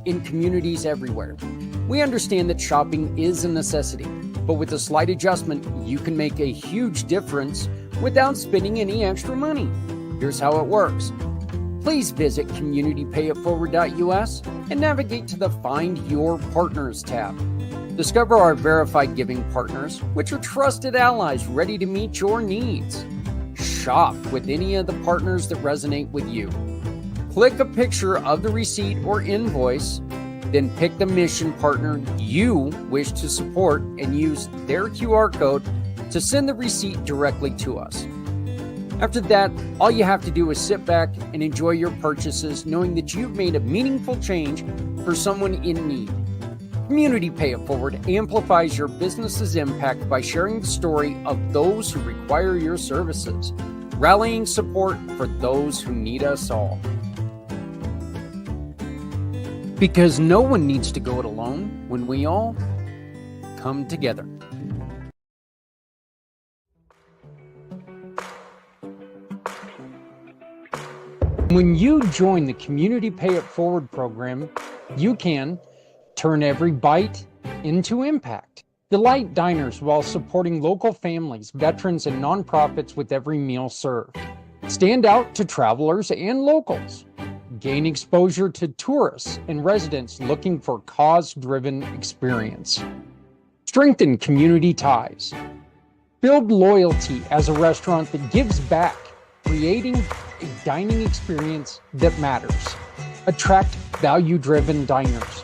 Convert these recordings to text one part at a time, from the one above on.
in communities everywhere. We understand that shopping is a necessity, but with a slight adjustment, you can make a huge difference without spending any extra money. Here's how it works. Please visit communitypayitforward.us and navigate to the Find Your Partners tab. Discover our verified giving partners, which are trusted allies ready to meet your needs. Shop with any of the partners that resonate with you. Click a picture of the receipt or invoice, then pick the mission partner you wish to support and use their QR code to send the receipt directly to us. After that, all you have to do is sit back and enjoy your purchases, knowing that you've made a meaningful change for someone in need. Community Pay It Forward amplifies your business's impact by sharing the story of those who require your services, rallying support for those who need us all. Because no one needs to go it alone when we all come together. When you join the Community Pay It Forward program, you can turn every bite into impact. Delight diners while supporting local families, veterans, and nonprofits with every meal served. Stand out to travelers and locals. Gain exposure to tourists and residents looking for cause-driven experience. Strengthen community ties. Build loyalty as a restaurant that gives back, creating a dining experience that matters. Attract value-driven diners.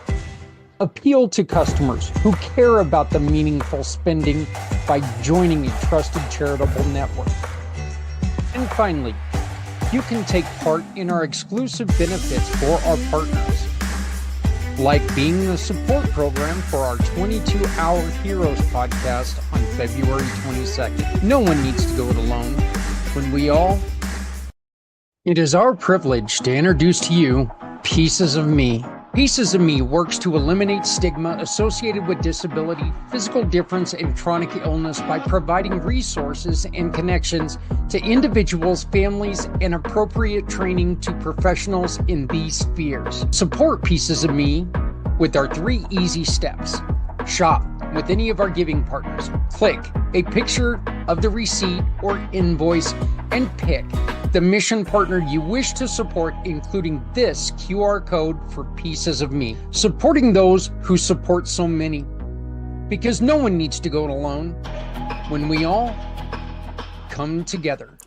Appeal to customers who care about the meaningful spending by joining a trusted charitable network. And finally, you can take part in our exclusive benefits for our partners, like being the support program for our 22-hour Heroes podcast on February 22nd. No one needs to go it alone when we all... It is our privilege to introduce to you Pieces of Me. Pieces of Me works to eliminate stigma associated with disability, physical difference, and chronic illness by providing resources and connections to individuals, families, and appropriate training to professionals in these spheres. Support Pieces of Me with our 3 easy steps. Shop with any of our giving partners. Click a picture of the receipt or invoice and pick the mission partner you wish to support, including this QR code for Pieces of Me. Supporting those who support so many. Because no one needs to go it alone when we all come together.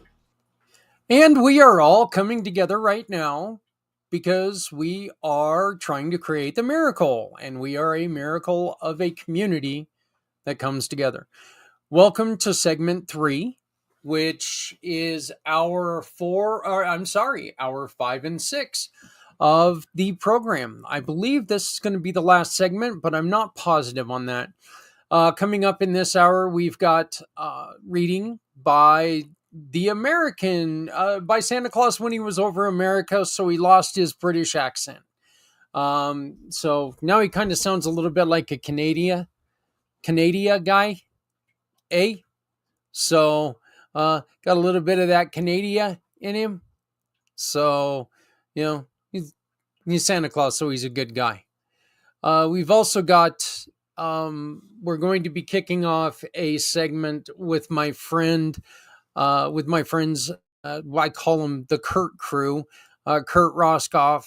And we are all coming together right now because we are trying to create the miracle, and we are a miracle of a community that comes together. Welcome to segment 3, which is hour 5 and 6 of the program. I believe this is going to be the last segment, but I'm not positive on that. Coming up in this hour, we've got reading by the American, by Santa Claus when he was over America, so he lost his British accent. So now he kind of sounds a little bit like a Canada guy, eh? So got a little bit of that Canada in him. So, he's Santa Claus, so he's a good guy. We've also got, we're going to be kicking off a segment with my friends, I call them the Kurt crew, Kurt Roskopf,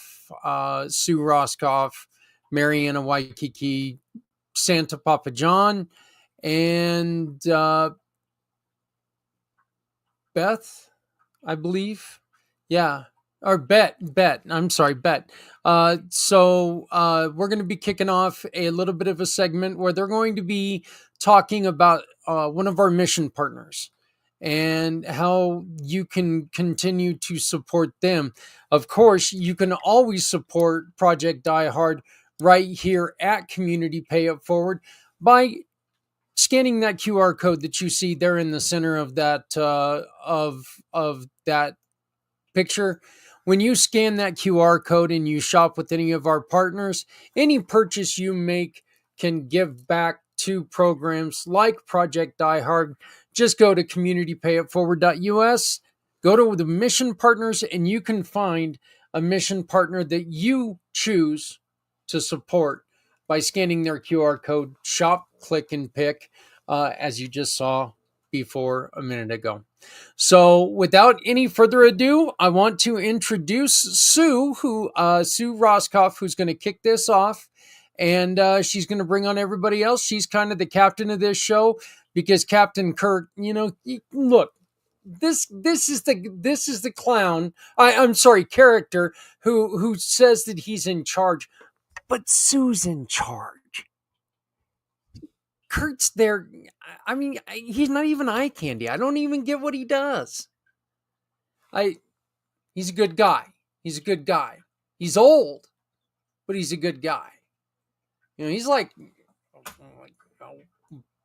Sue Roskopf, Maianne Waikiki, Santa Papa John, and Beth, I believe. Yeah. Or Bet. I'm sorry, Bet. So we're going to be kicking off a little bit of a segment where they're going to be talking about one of our mission partners and how you can continue to support them. Of course, you can always support Project Die Hard right here at Community Pay It Forward by scanning that QR code that you see there in the center of that of that picture. When you scan that QR code and you shop with any of our partners, any purchase you make can give back to programs like Project Die Hard. Just go to communitypayitforward.us, go to the mission partners, and you can find a mission partner that you choose to support by scanning their QR code, shop, click, and pick, as you just saw before a minute ago. So without any further ado, I want to introduce Sue, Sue Roskopf, who's going to kick this off. And she's going to bring on everybody else. She's kind of the captain of this show because Captain Kurt, look, this is the clown. I'm sorry, character who says that he's in charge, but Sue's in charge. Kurt's there. I mean, he's not even eye candy. I don't even get what he does. He's a good guy. He's a good guy. He's old, but he's a good guy. He's like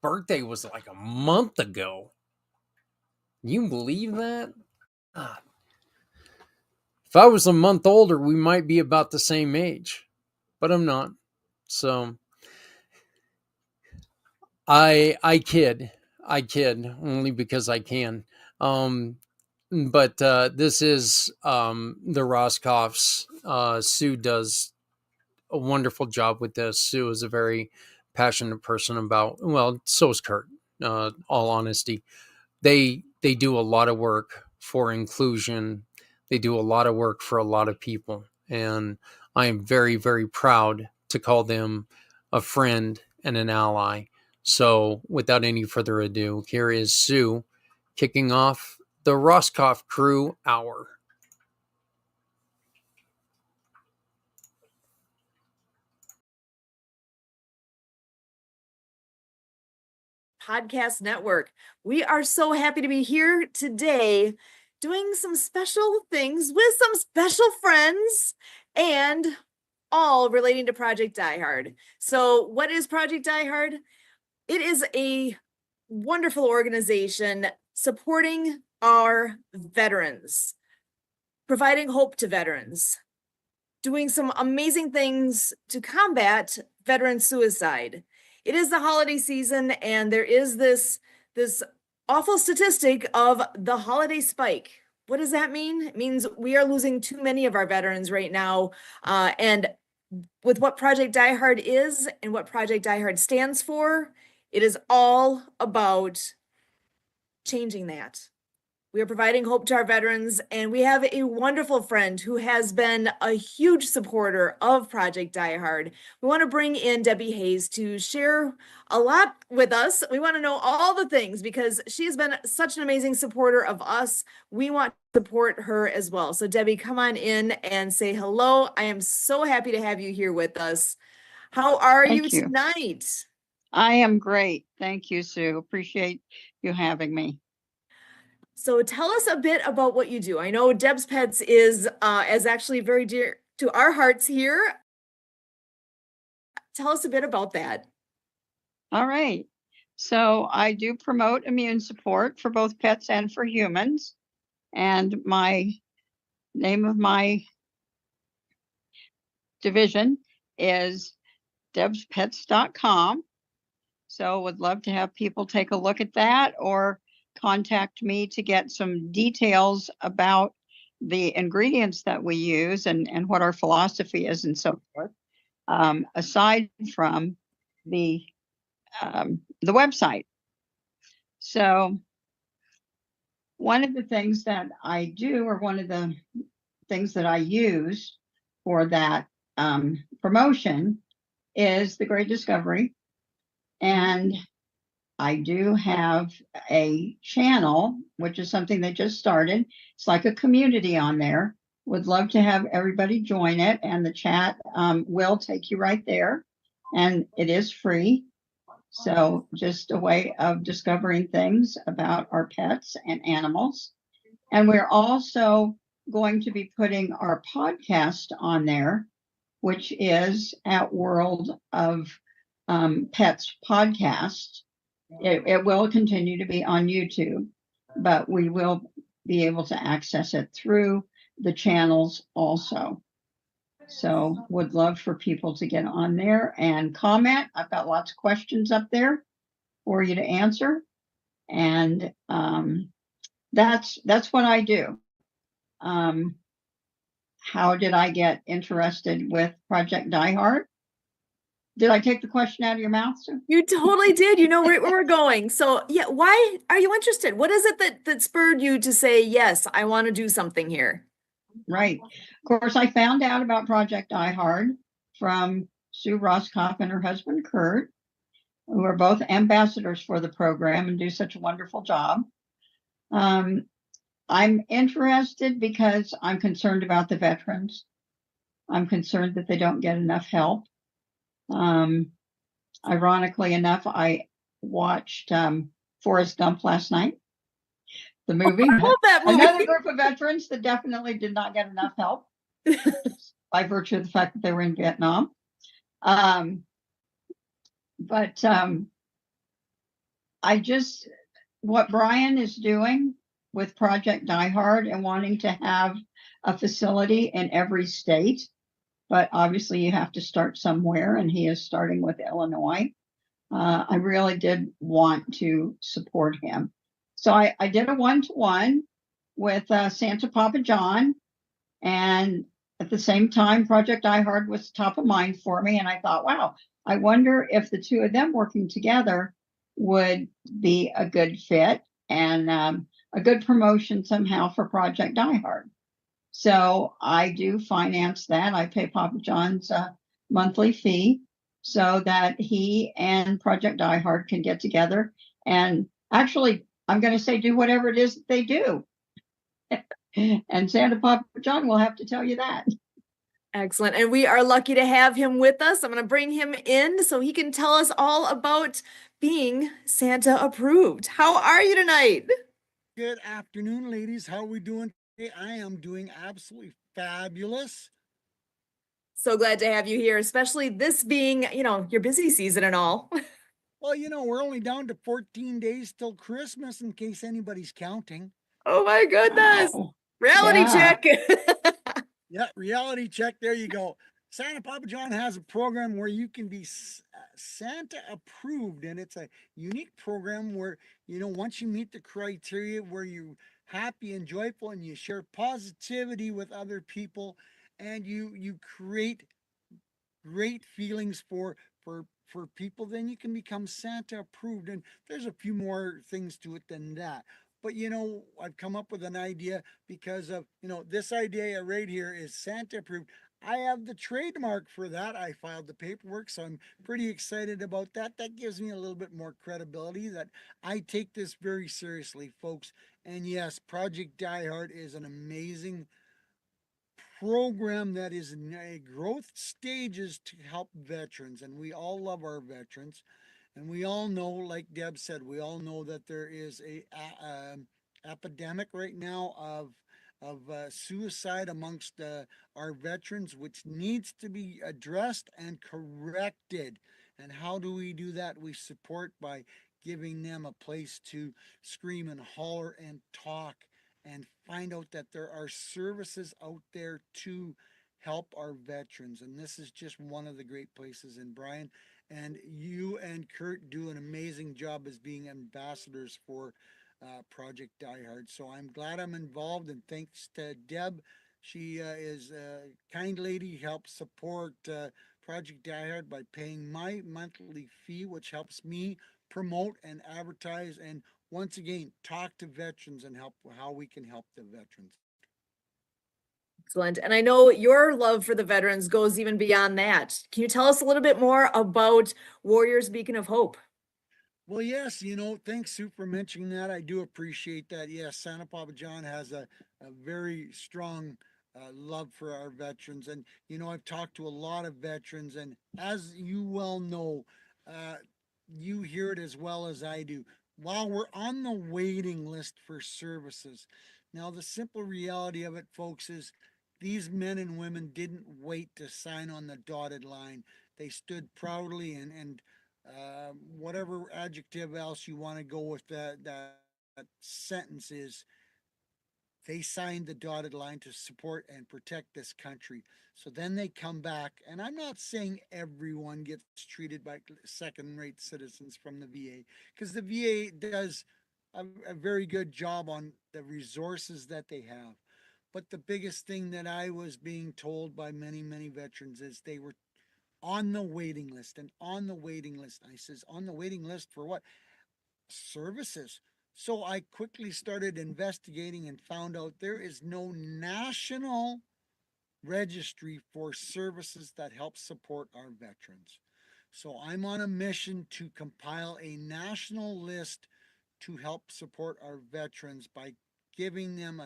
birthday was like a month ago. You believe that? God. If I was a month older, we might be about the same age, but I'm not. So I kid only because I can. But this is the Roskopfs. Sue does a wonderful job with this. Sue is a very passionate person about, well, so is Kurt, all honesty. They do a lot of work for inclusion. They do a lot of work for a lot of people. And I am very, very proud to call them a friend and an ally. So without any further ado, here is Sue kicking off the Roskopf Crew Hour. Podcast Network. We are so happy to be here today doing some special things with some special friends and all relating to Project Die Hard. So what is Project Die Hard? It is a wonderful organization supporting our veterans, providing hope to veterans, doing some amazing things to combat veteran suicide. It is the holiday season, and there is this awful statistic of the holiday spike. What does that mean? It means we are losing too many of our veterans right now. And with what Project Die Hard is and what Project Die Hard stands for, it is all about changing that. We are providing hope to our veterans, and we have a wonderful friend who has been a huge supporter of Project Die Hard. We want to bring in Debbie Hayes to share a lot with us. We want to know all the things because she has been such an amazing supporter of us. We want to support her as well. So Debbie, come on in and say hello. I am so happy to have you here with us. How are you tonight? I am great. Thank you, Sue. Appreciate you having me. So tell us a bit about what you do. I know Deb's Pets is actually very dear to our hearts here. Tell us a bit about that. All right. So I do promote immune support for both pets and for humans. And my name of my division is debspets.com. So would love to have people take a look at that or contact me to get some details about the ingredients that we use and what our philosophy is and so forth. Aside from the website. So one of the things that I do, or one of the things that I use for that promotion is the Great Discovery. And I do have a channel, which is something that just started. It's like a community on there. Would love to have everybody join it. And the chat will take you right there. And it is free. So just a way of discovering things about our pets and animals. And we're also going to be putting our podcast on there, which is at World of Pets Podcast. It will continue to be on YouTube, but we will be able to access it through the channels also. So would love for people to get on there and comment. I've got lots of questions up there for you to answer. And that's what I do. How did I get interested with Project Die Hard? Did I take the question out of your mouth, Sue? You totally did. You know where we're going. So yeah, why are you interested? What is it that spurred you to say, yes, I want to do something here? Right. Of course, I found out about Project Die Hard from Sue Roskopf and her husband, Kurt, who are both ambassadors for the program and do such a wonderful job. I'm interested because I'm concerned about the veterans. I'm concerned that they don't get enough help. Ironically enough, I watched Forrest Gump last night, the movie. I love that movie. Another group of veterans that definitely did not get enough help by virtue of the fact that they were in Vietnam. What Brian is doing with Project Die Hard and wanting to have a facility in every state, but obviously you have to start somewhere, and he is starting with Illinois. I really did want to support him. So I did a one-to-one with Santa Papa John, and at the same time, Project Die Hard was top of mind for me. And I thought, wow, I wonder if the two of them working together would be a good fit and a good promotion somehow for Project Die Hard. So I do finance that. I pay Papa John's monthly fee so that he and Project Die Hard can get together and actually, I'm going to say, do whatever it is that they do. And Santa Papa John will have to tell you that. Excellent. And we are lucky to have him with us. I'm going to bring him in so he can tell us all about being Santa approved. How are you tonight? Good afternoon, ladies. How are we doing today? I am doing absolutely fabulous. So glad to have you here, especially this being, your busy season and all. Well, we're only down to 14 days till Christmas, in case anybody's counting. Oh my goodness. Wow. Reality Yeah. check. Yeah, reality check. There you go. Santa Papa John has a program where you can be Santa approved, and it's a unique program where, once you meet the criteria where you're happy and joyful and you share positivity with other people, and you create great feelings for people, then you can become Santa approved. And there's a few more things to it than that. But I've come up with an idea because of this idea right here is Santa approved. I have the trademark for that. I filed the paperwork, so I'm pretty excited about that. That gives me a little bit more credibility that I take this very seriously, folks. And yes, Project Die Hard is an amazing program that is in a growth stages to help veterans, and we all love our veterans, and we all know, like Deb said, we all know that there is a epidemic right now of suicide amongst our veterans, which needs to be addressed and corrected. And how do we do that? We support by giving them a place to scream and holler and talk and find out that there are services out there to help our veterans. And this is just one of the great places. And Brian and you and Kurt do an amazing job as being ambassadors for Project Die Hard. So I'm glad I'm involved, and thanks to Deb. She is a kind lady, helps support Project Die Hard by paying my monthly fee, which helps me promote and advertise and once again talk to veterans and help how we can help the veterans. Excellent. And I know your love for the veterans goes even beyond that. Can you tell us a little bit more about Warriors Beacon of Hope? Well, yes, thanks, Sue, for mentioning that. I do appreciate that. Yes, Santa Papa John has a very strong love for our veterans. And, I've talked to a lot of veterans, and as you well know, you hear it as well as I do. While we're on the waiting list for services, now the simple reality of it, folks, is these men and women didn't wait to sign on the dotted line. They stood proudly and whatever adjective else you want to go with that sentence is, they signed the dotted line to support and protect this country. So then they come back, and I'm not saying everyone gets treated like second-rate citizens from the VA, because the VA does a very good job on the resources that they have. But the biggest thing that I was being told by many, many veterans is they were on the waiting list and on the waiting list. I says, on the waiting list for what? Services. So I quickly started investigating and found out there is no national registry for services that help support our veterans. So I'm on a mission to compile a national list to help support our veterans by giving them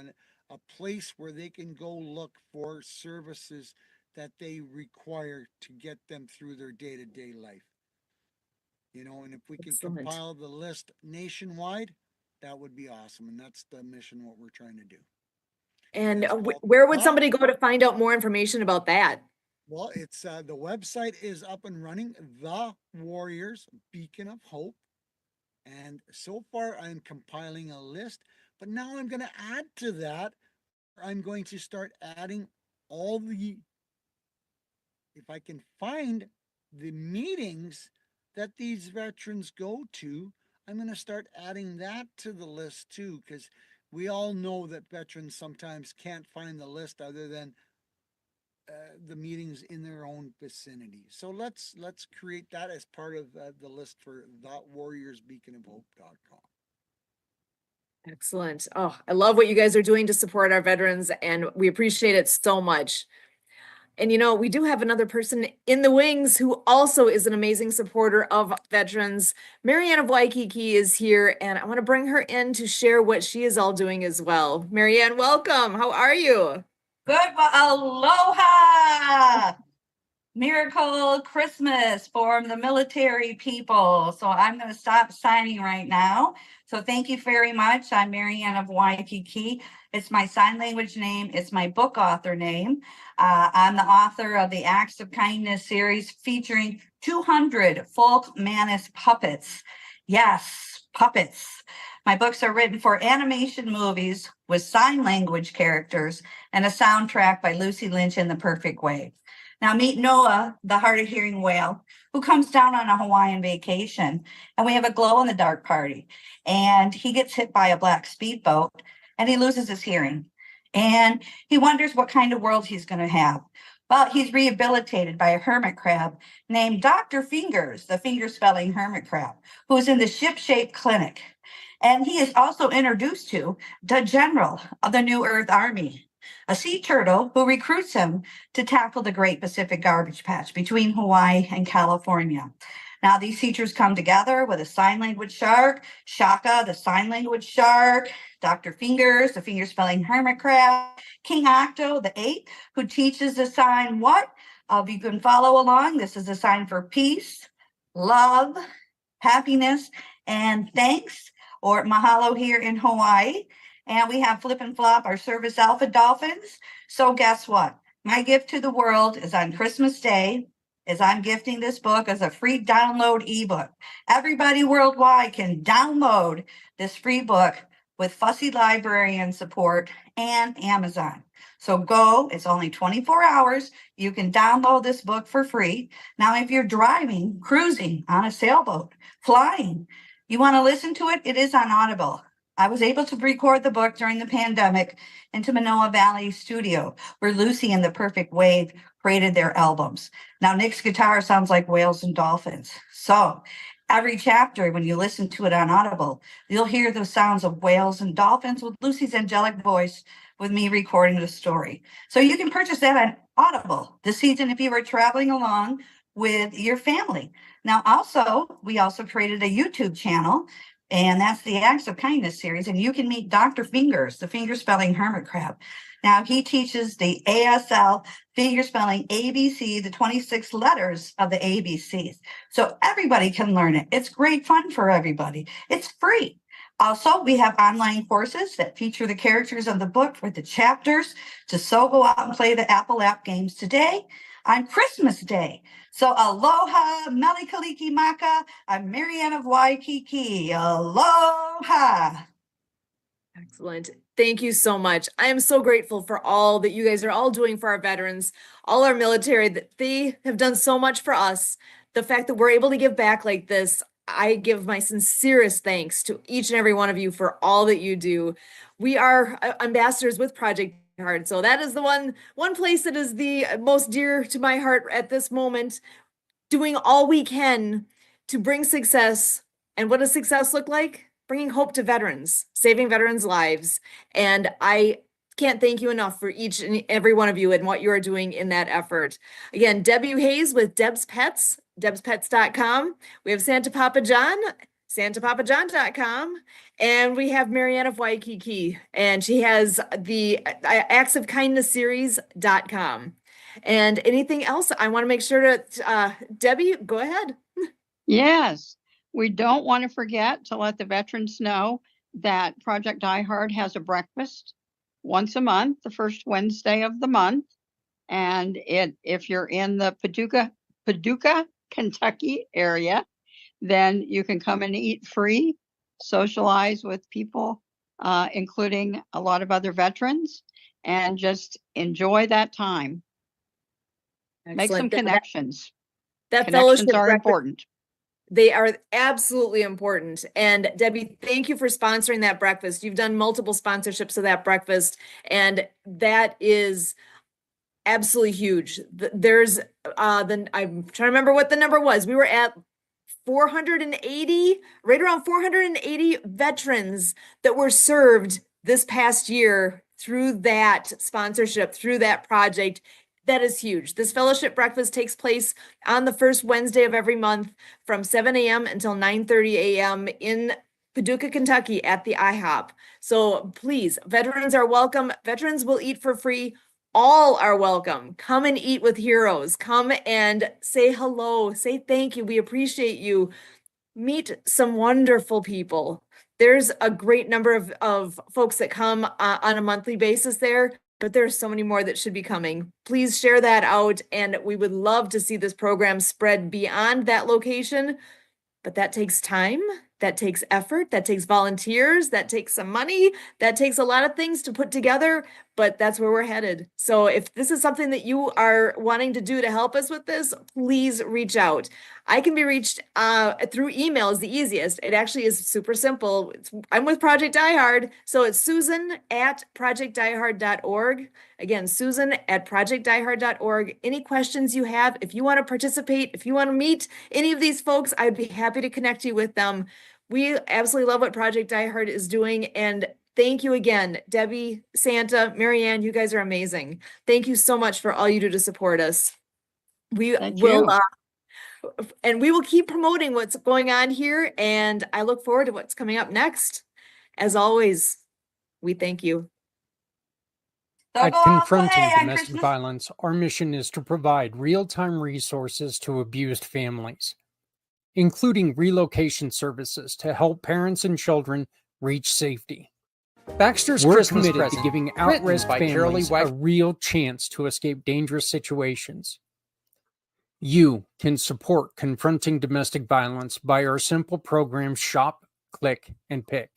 a place where they can go look for services that they require to get them through their day-to-day life. And if we can Excellent. compile the list nationwide, that would be awesome. And that's the mission, what we're trying to do. And It's called where would The- somebody go to find out more information about that? Well, it's the website is up and running, The Warriors Beacon of Hope. And so far I'm compiling a list, but now I'm going to add to that. I'm going to start adding all the, if I can find the meetings that these veterans go to, I'm going to start adding that to the list too, because we all know that veterans sometimes can't find the list other than the meetings in their own vicinity. So let's create that as part of the list for warriorsbeaconofhope.com. Excellent. Oh, I love what you guys are doing to support our veterans, and we appreciate it so much. And we do have another person in the wings who also is an amazing supporter of veterans. Maianne of Waikiki is here, and I want to bring her in to share what she is all doing as well. Maianne, welcome. How are you? Good. Well, aloha. Miracle Christmas for the military people. So I'm going to stop signing right now. So thank you very much. I'm Maianne of Waikiki. It's my sign language name. It's my book author name. I'm the author of the Acts of Kindness series featuring 200 folk manus puppets. Yes, puppets. My books are written for animation movies with sign language characters and a soundtrack by Lucy Lynch in the Perfect Way. Now meet Noah, the hard of hearing whale, who comes down on a Hawaiian vacation, and we have a glow in the dark party. And he gets hit by a black speedboat and he loses his hearing. And he wonders what kind of world he's going to have. Well, he's rehabilitated by a hermit crab named Dr. Fingers, the finger spelling hermit crab, who's in the ship-shaped clinic. And he is also introduced to the general of the New Earth Army, a sea turtle who recruits him to tackle the Great Pacific Garbage Patch between Hawaii and California. Now, these teachers come together with a sign language shark, Shaka, the sign language shark, Dr. Fingers, the finger spelling hermit crab, King Octo, the ape, who teaches the sign what? If you can follow along, this is a sign for peace, love, happiness, and thanks, or mahalo here in Hawaii. And we have Flip and Flop, our service alpha dolphins. So guess what? My gift to the world is on Christmas Day, is I'm gifting this book as a free download ebook. Everybody worldwide can download this free book with fussy librarian support and Amazon. So go, it's only 24 hours. You can download this book for free. Now, if you're driving, cruising on a sailboat, flying, you want to listen to it, it is on Audible. I was able to record the book during the pandemic into Manoa Valley Studio, where Lucy and the Perfect Wave created their albums. Now, Nick's guitar sounds like whales and dolphins. So every chapter, when you listen to it on Audible, you'll hear the sounds of whales and dolphins with Lucy's angelic voice with me recording the story. So you can purchase that on Audible this season if you are traveling along with your family. Now, we also created a YouTube channel, and that's the Acts of Kindness series. And you can meet Dr. Fingers, the finger spelling hermit crab. Now, he teaches the ASL finger spelling ABC, the 26 letters of the ABCs. So everybody can learn it. It's great fun for everybody. It's free. Also, we have online courses that feature the characters of the book for the chapters to go out and play the Apple App games today on Christmas Day. So aloha, mele kaliki maka. I'm Maianne of Waikiki. Aloha. Excellent. Thank you so much. I am so grateful for all that you guys are all doing for our veterans, all our military, that they have done so much for us. The fact that we're able to give back like this, I give my sincerest thanks to each and every one of you for all that you do. We are ambassadors with Project Heart. So that is the one place that is the most dear to my heart at this moment. doing all we can to bring success. And what does success look like? Bringing hope to veterans, saving veterans' lives. And I can't thank you enough for each and every one of you and what you are doing in that effort. Again, Debbie Hayes with Deb's Pets, debspets.com. We have Santa Papa John, santapapajohn.com. And we have Maianne of Waikiki, and she has the Acts of Kindness series.com. And anything else I want to make sure to, Debbie, go ahead. Yes, we don't want to forget to let the veterans know that Project Die Hard has a breakfast once a month, the first Wednesday of the month. And if you're in the Paducah, Kentucky area, then you can come and eat free, socialize with people, including a lot of other veterans, and just enjoy that time. Make some connections. That Connections fellowship are breakfast, important. they are absolutely important. And Debbie, thank you for sponsoring that breakfast. You've done multiple sponsorships of that breakfast, and that is absolutely huge. There's I'm trying to remember what the number was. We were at 480, right around 480 veterans that were served this past year through that sponsorship, through that project. That is huge. This fellowship breakfast takes place on the first Wednesday of every month from 7 a.m. until 9:30 a.m. in Paducah, Kentucky at the IHOP. So please, veterans are welcome. Veterans will eat for free. All are welcome. Come and eat with heroes. Come and say hello. Say thank you. We appreciate you. Meet some wonderful people. There's a great number of folks that come on a monthly basis there, but there's so many more that should be coming. Please share that out, and we would love to see this program spread beyond that location. But that takes time, that takes effort, that takes volunteers, that takes some money, that takes a lot of things to put together, but that's where we're headed. So if this is something that you are wanting to do to help us with this, please reach out. I can be reached through email is the easiest. It actually is super simple. I'm with Project Die Hard, so it's Susan at projectdiehard.org. Again, Susan at projectdiehard.org. Any questions you have, if you want to participate, if you want to meet any of these folks, I'd be happy to connect you with them. We absolutely love what Project Die Hard is doing, and thank you again, Debbie, Santa, Maianne. You guys are amazing. Thank you so much for all you do to support us. Thank you. And we will keep promoting what's going on here, and I look forward to what's coming up next. As always, we thank you. Don't At go all the way Confronting on Domestic Christmas. Violence, our mission is to provide real-time resources to abused families, including relocation services to help parents and children reach safety. Baxter's We're Christmas committed to Present, giving written at-risk by Carole families a real chance to escape dangerous situations. You can support Confronting Domestic Violence by our simple program Shop, Click, and Pick.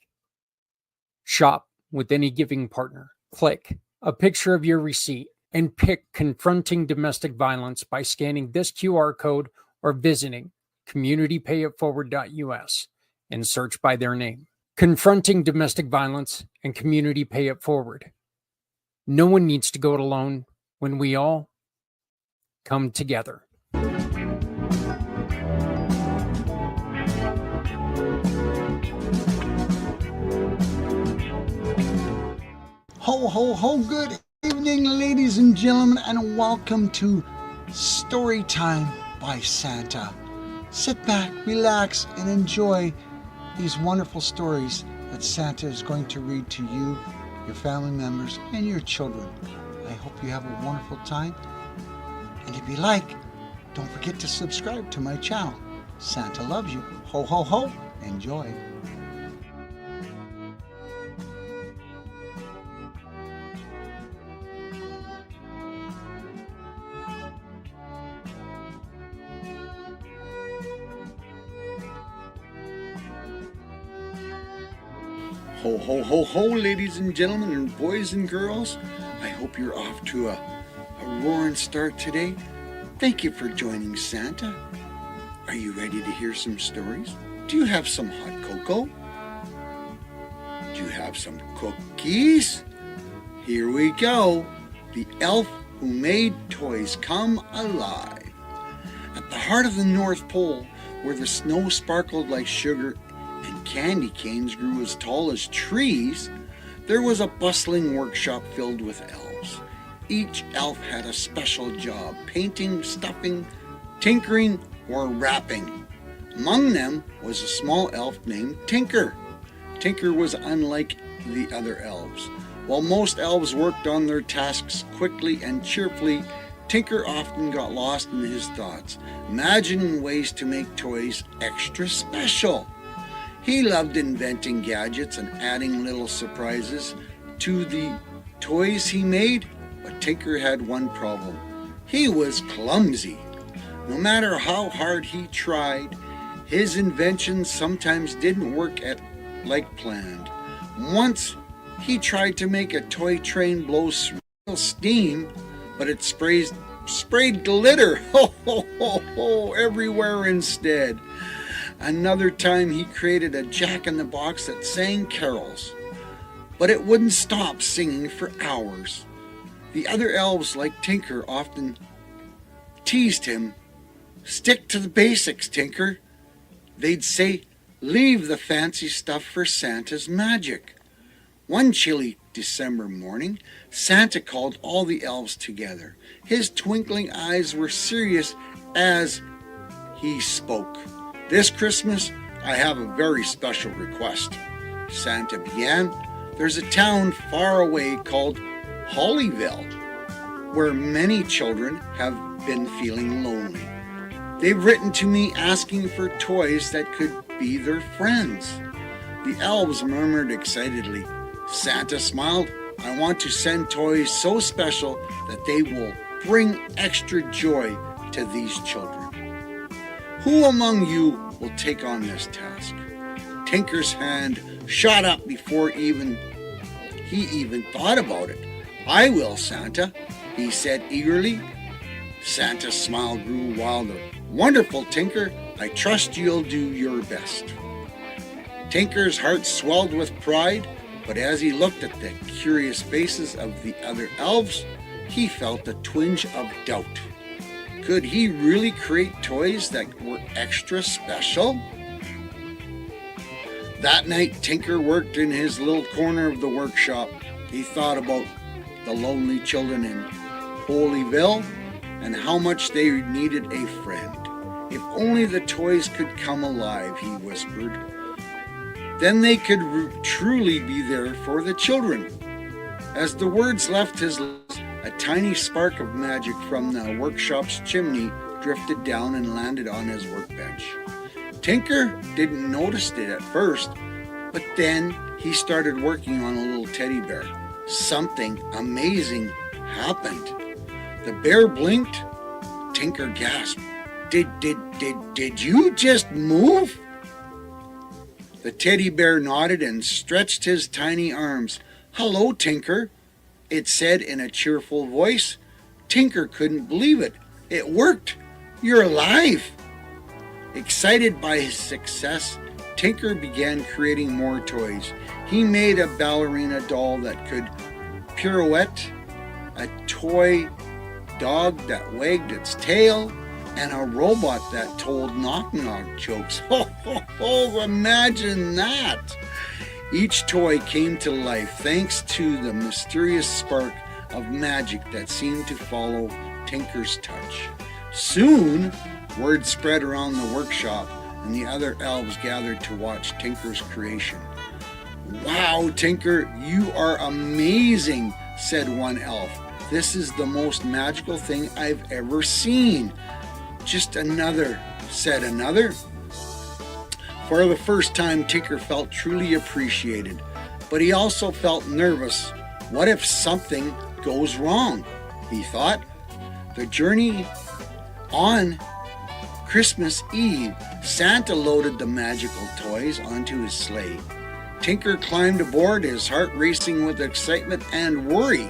Shop with any giving partner. Click a picture of your receipt and pick Confronting Domestic Violence by scanning this QR code or visiting communitypayitforward.us and search by their name. Confronting Domestic Violence and Community Pay It Forward. No one needs to go it alone when we all come together. Ho, ho, ho, good evening, ladies and gentlemen, and welcome to Story Time by Santa. Sit back, relax, and enjoy these wonderful stories that Santa is going to read to you, your family members, and your children. I hope you have a wonderful time, and if you like, don't forget to subscribe to my channel. Santa loves you. Ho, ho, ho. Enjoy. Ho, ho, ho, ho, ladies and gentlemen, and boys and girls. I hope you're off to a roaring start today. Thank you for joining Santa. Are you ready to hear some stories? Do you have some hot cocoa? Do you have some cookies? Here we go. The elf who made toys come alive. At the heart of the North Pole, where the snow sparkled like sugar and candy canes grew as tall as trees, there was a bustling workshop filled with elves. Each elf had a special job: painting, stuffing, tinkering, or wrapping. Among them was a small elf named Tinker. Tinker was unlike the other elves. While most elves worked on their tasks quickly and cheerfully, Tinker often got lost in his thoughts, imagining ways to make toys extra special. He loved inventing gadgets and adding little surprises to the toys he made, but Tinker had one problem. He was clumsy. No matter how hard he tried, his inventions sometimes didn't work like planned. Once, he tried to make a toy train blow steam, but it sprayed glitter everywhere instead. Another time, he created a jack-in-the-box that sang carols, but it wouldn't stop singing for hours. The other elves, like Tinker, often teased him. "Stick to the basics, Tinker." They'd say, "Leave the fancy stuff for Santa's magic." One chilly December morning, Santa called all the elves together. His twinkling eyes were serious as he spoke. "This Christmas, I have a very special request," Santa began. "There's a town far away called Hollyville, where many children have been feeling lonely. They've written to me asking for toys that could be their friends." The elves murmured excitedly. Santa smiled. "I want to send toys so special that they will bring extra joy to these children. Who among you will take on this task?" Tinker's hand shot up before he even thought about it. "I will, Santa," he said eagerly. Santa's smile grew wilder. "Wonderful, Tinker. I trust you'll do your best." Tinker's heart swelled with pride, but as he looked at the curious faces of the other elves, he felt a twinge of doubt. Could he really create toys that were extra special? That night, Tinker worked in his little corner of the workshop. He thought about the lonely children in Holyville and how much they needed a friend. If only the toys could come alive, he whispered. Then they could truly be there for the children. As the words left his lips, a tiny spark of magic from the workshop's chimney drifted down and landed on his workbench. Tinker didn't notice it at first, but then he started working on a little teddy bear. Something amazing happened. The bear blinked. Tinker gasped. Did you just move?" The teddy bear nodded and stretched his tiny arms. "Hello, Tinker," it said in a cheerful voice. Tinker couldn't believe it. "It worked. You're alive." Excited by his success, Tinker began creating more toys. He made a ballerina doll that could pirouette, a toy dog that wagged its tail, and a robot that told knock-knock jokes. Imagine that! Each toy came to life thanks to the mysterious spark of magic that seemed to follow Tinker's touch. Soon, word spread around the workshop, and the other elves gathered to watch Tinker's creation. "Wow, Tinker, you are amazing," said one elf. "This is the most magical thing I've ever seen." "Just another," said another. For the first time, Tinker felt truly appreciated, but he also felt nervous. What if something goes wrong? He thought. The journey on Christmas Eve, Santa loaded the magical toys onto his sleigh. Tinker climbed aboard, his heart racing with excitement and worry.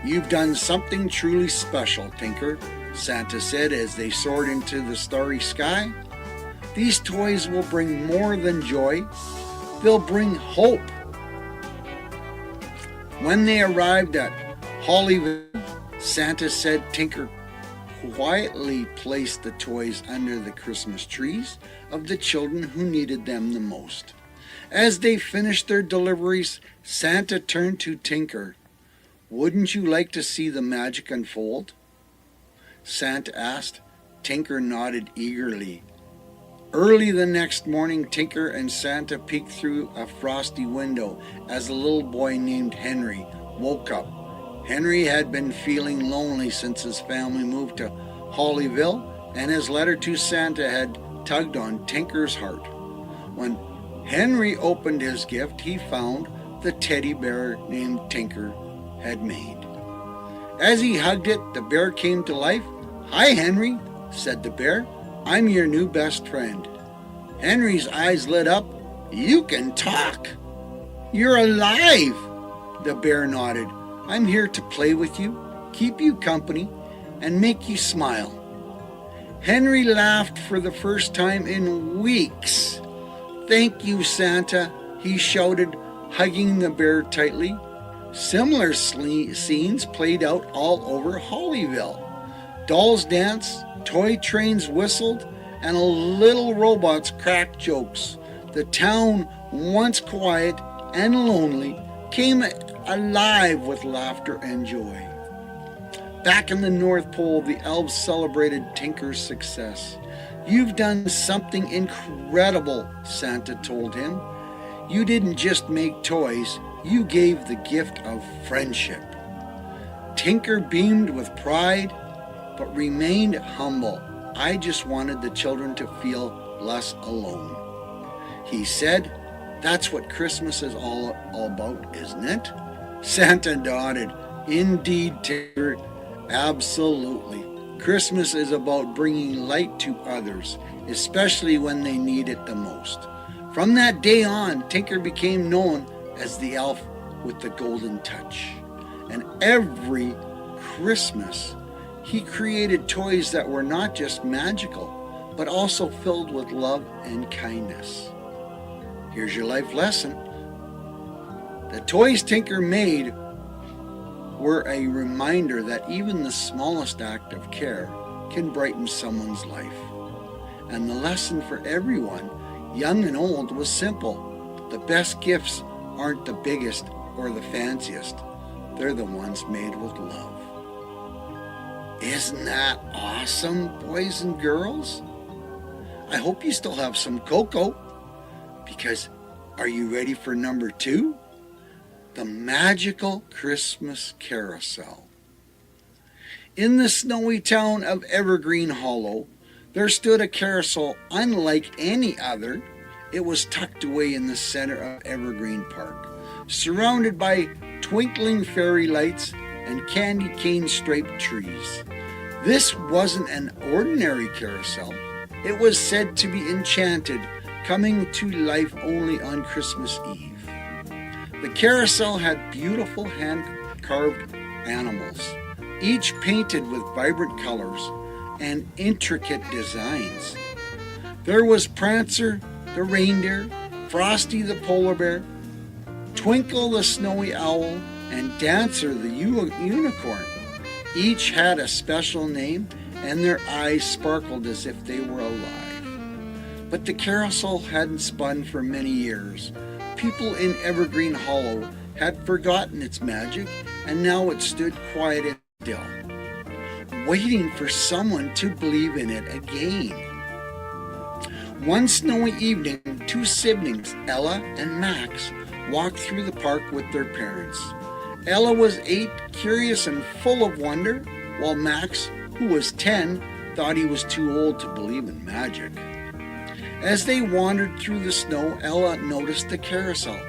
"You've done something truly special, Tinker," Santa said as they soared into the starry sky. "These toys will bring more than joy. They'll bring hope." When they arrived at Hollyville, Santa said Tinker quietly placed the toys under the Christmas trees of the children who needed them the most. As they finished their deliveries, Santa turned to Tinker. "Wouldn't you like to see the magic unfold?" Santa asked. Tinker nodded eagerly. Early the next morning, Tinker and Santa peeked through a frosty window as a little boy named Henry woke up. Henry had been feeling lonely since his family moved to Hollyville, and his letter to Santa had tugged on Tinker's heart. When Henry opened his gift, he found the teddy bear named Tinker had made. As he hugged it, the bear came to life. "Hi, Henry," said the bear. "I'm your new best friend." Henry's eyes lit up. "You can talk." "You're alive," the bear nodded. "I'm here to play with you, keep you company, and make you smile." Henry laughed for the first time in weeks. "Thank you, Santa," he shouted, hugging the bear tightly. Similar scenes played out all over Hollyville. Dolls danced, toy trains whistled, and little robots cracked jokes. The town, once quiet and lonely, came alive with laughter and joy. Back in the North Pole, the elves celebrated Tinker's success. "You've done something incredible," Santa told him. "You didn't just make toys, you gave the gift of friendship." Tinker beamed with pride, but remained humble. "I just wanted the children to feel less alone," he said. "That's what Christmas is all about, isn't it?" Santa nodded. "Indeed, Tinker, absolutely. Christmas is about bringing light to others, especially when they need it the most." From that day on, Tinker became known as the elf with the golden touch. And every Christmas, he created toys that were not just magical, but also filled with love and kindness. Here's your life lesson. The toys Tinker made were a reminder that even the smallest act of care can brighten someone's life. And the lesson for everyone, young and old, was simple. The best gifts aren't the biggest or the fanciest. They're the ones made with love. Isn't that awesome, boys and girls? I hope you still have some cocoa, because are you ready for number 2? The magical Christmas carousel. In the snowy town of Evergreen Hollow, there stood a carousel unlike any other. It was tucked away in the center of Evergreen Park, surrounded by twinkling fairy lights and candy cane striped trees. This wasn't an ordinary carousel. It was said to be enchanted, coming to life only on Christmas Eve. The carousel had beautiful hand-carved animals, each painted with vibrant colors and intricate designs. There was Prancer the reindeer, Frosty the polar bear, Twinkle the snowy owl, and Dancer the unicorn. Each had a special name, and their eyes sparkled as if they were alive. But the carousel hadn't spun for many years. People in Evergreen Hollow had forgotten its magic, and now it stood quiet and still, waiting for someone to believe in it again. One snowy evening, 2 siblings, Ella and Max, walked through the park with their parents. Ella was 8, curious and full of wonder, while Max, who was 10, thought he was too old to believe in magic. As they wandered through the snow, Ella noticed the carousel.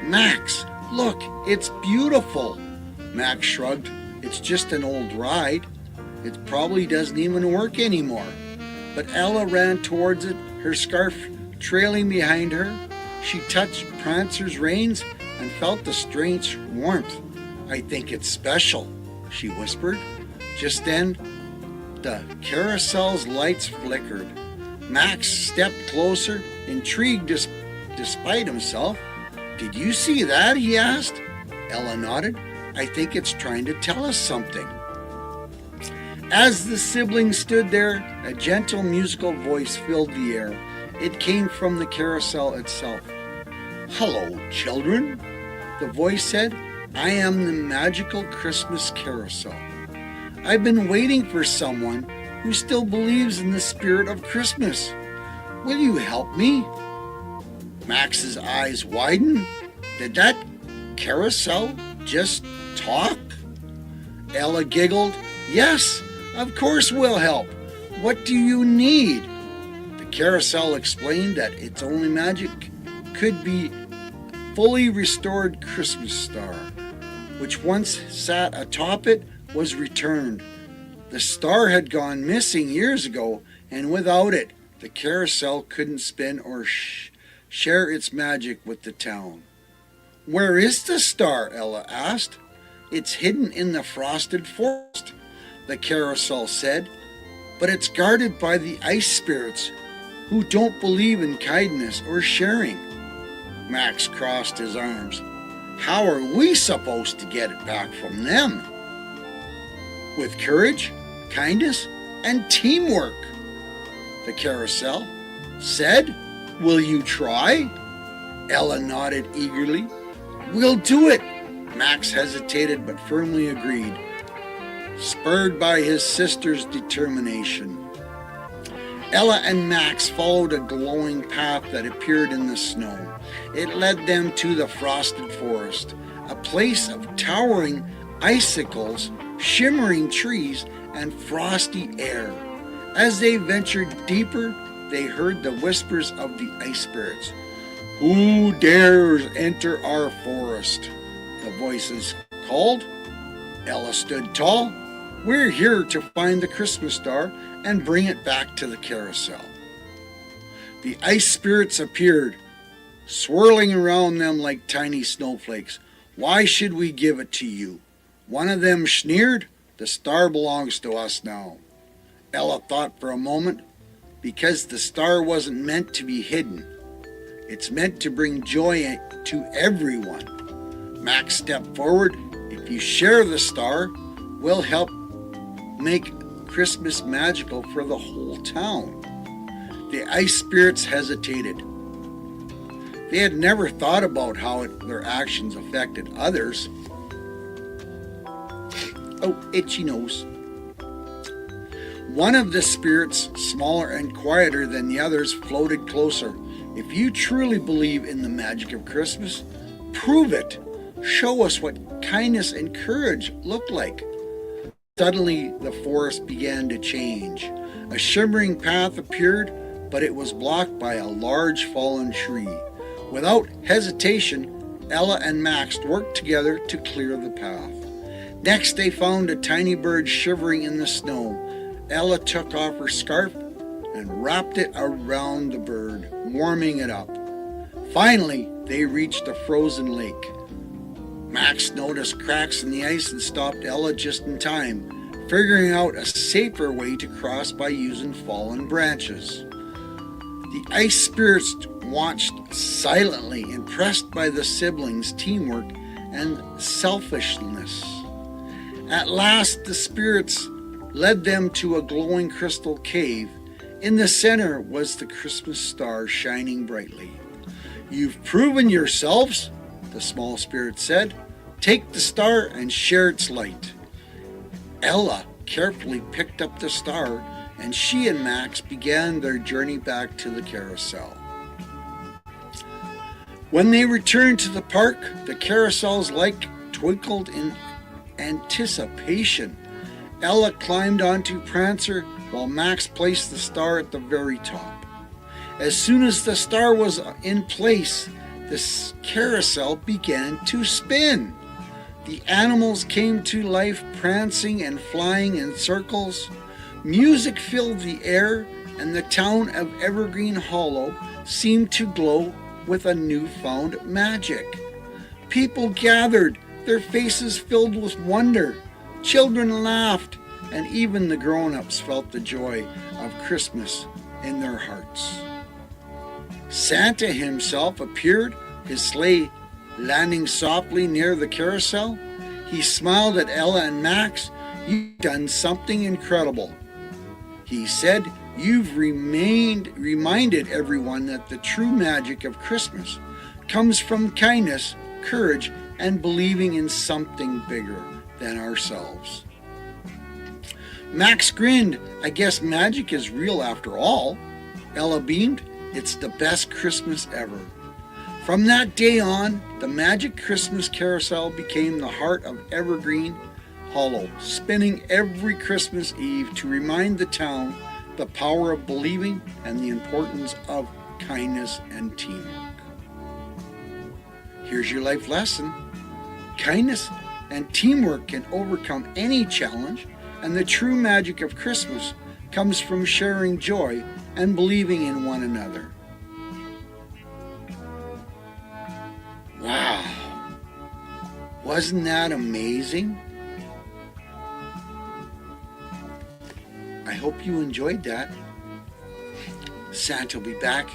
"Max, look, it's beautiful." Max shrugged. "It's just an old ride. It probably doesn't even work anymore." But Ella ran towards it, her scarf trailing behind her. She touched Prancer's reins and felt the strange warmth. "I think it's special," she whispered. Just then, the carousel's lights flickered. Max stepped closer, intrigued despite himself. "Did you see that?" he asked. Ella nodded. "I think it's trying to tell us something." As the siblings stood there, a gentle musical voice filled the air. It came from the carousel itself. "Hello, children," the voice said. "I am the magical Christmas carousel. I've been waiting for someone who still believes in the spirit of Christmas. Will you help me?" Max's eyes widened. Did that carousel just talk? Ella giggled. "Yes, of course we'll help. What do you need?" The carousel explained that its only magic could be fully restored Christmas star, which once sat atop it was returned. The star had gone missing years ago, and without it, the carousel couldn't spin or share its magic with the town. "Where is the star?" Ella asked. "It's hidden in the frosted forest," the carousel said, "but it's guarded by the ice spirits who don't believe in kindness or sharing." Max crossed his arms. "How are we supposed to get it back from them?" "With courage, kindness, and teamwork," the carousel said. "Will you try?" Ella nodded eagerly. "We'll do it." Max hesitated but firmly agreed, spurred by his sister's determination. Ella and Max followed a glowing path that appeared in the snow. It led them to the frosted forest, a place of towering icicles, shimmering trees, and frosty air. As they ventured deeper, they heard the whispers of the ice spirits. "Who dares enter our forest?" the voices called. Ella stood tall. "We're here to find the Christmas star and bring it back to the carousel." The ice spirits appeared, swirling around them like tiny snowflakes. "Why should we give it to you?" One of them sneered. "The star belongs to us now." Ella thought for a moment. Because the star wasn't meant to be hidden. It's meant to bring joy to everyone. Max stepped forward. "If you share the star, we'll help make Christmas magical for the whole town." The ice spirits hesitated. They had never thought about how their actions affected others. "Oh, itchy nose." One of the spirits, smaller and quieter than the others, floated closer. "If you truly believe in the magic of Christmas, prove it. Show us what kindness and courage look like." Suddenly, the forest began to change. A shimmering path appeared, but it was blocked by a large fallen tree. Without hesitation, Ella and Max worked together to clear the path. Next, they found a tiny bird shivering in the snow. Ella took off her scarf and wrapped it around the bird, warming it up. Finally, they reached a frozen lake. Max noticed cracks in the ice and stopped Ella just in time, figuring out a safer way to cross by using fallen branches. The ice spirits watched silently, impressed by the siblings' teamwork and selfishness. At last, the spirits led them to a glowing crystal cave. In the center was the Christmas star shining brightly. "You've proven yourselves," the small spirit said. "Take the star and share its light." Ella carefully picked up the star, and she and Max began their journey back to the carousel. When they returned to the park, the carousel's light twinkled in anticipation. Ella climbed onto Prancer while Max placed the star at the very top. As soon as the star was in place, the carousel began to spin. The animals came to life, prancing and flying in circles. Music filled the air, and the town of Evergreen Hollow seemed to glow with a newfound magic. People gathered, their faces filled with wonder. Children laughed, and even the grown-ups felt the joy of Christmas in their hearts. Santa himself appeared, his sleigh landing softly near the carousel. He smiled at Ella and Max, You've done something incredible. He said, you've reminded everyone that the true magic of Christmas comes from kindness, courage, and believing in something bigger than ourselves. Max grinned. I guess magic is real after all. Ella beamed. It's the best Christmas ever. From that day on, the magic Christmas carousel became the heart of Evergreen Hollow, spinning every Christmas Eve to remind the town the power of believing and the importance of kindness and teamwork. Here's your life lesson. Kindness and teamwork can overcome any challenge, and the true magic of Christmas comes from sharing joy and believing in one another. Wow! Wasn't that amazing? I hope you enjoyed that. Santa will be back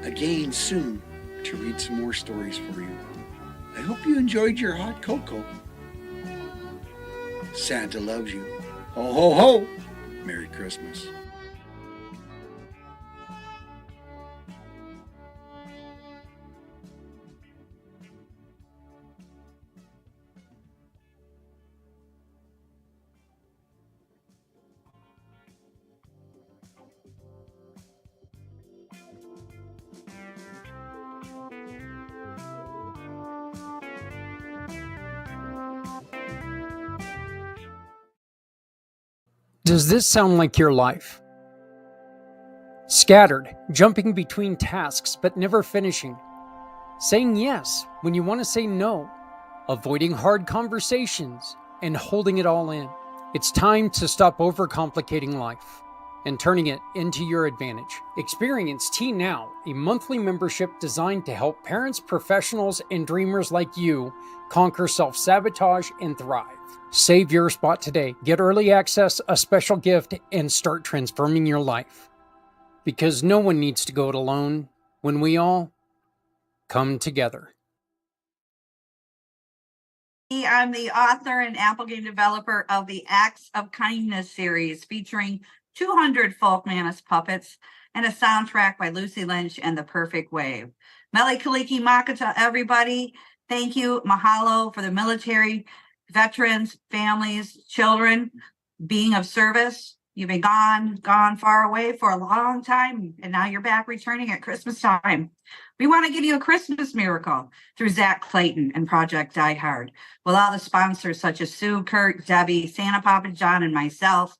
again soon to read some more stories for you. I hope you enjoyed your hot cocoa. Santa loves you. Ho, ho, ho! Merry Christmas. Does this sound like your life? Scattered, jumping between tasks but never finishing. Saying yes when you want to say no. Avoiding hard conversations and holding it all in. It's time to stop overcomplicating life and turning it into your advantage. Experience Tea Now, a monthly membership designed to help parents, professionals, and dreamers like you conquer self-sabotage and thrive. Save your spot today. Get early access, a special gift, and start transforming your life. Because no one needs to go it alone when we all come together. I'm the author and Apple game developer of the Acts of Kindness series, featuring 200 folk Manus puppets and a soundtrack by Lucy Lynch and The Perfect Wave. Mele Kaliki Makata, everybody. Thank you. Mahalo for the military, veterans, families, children, being of service. You've been gone far away for a long time, and now you're back returning at Christmas time. We want to give you a Christmas miracle through Zak Clayton and Project Die Hard, with all the sponsors such as Sue, Kurt, Debbie, Santa Papa John, and myself.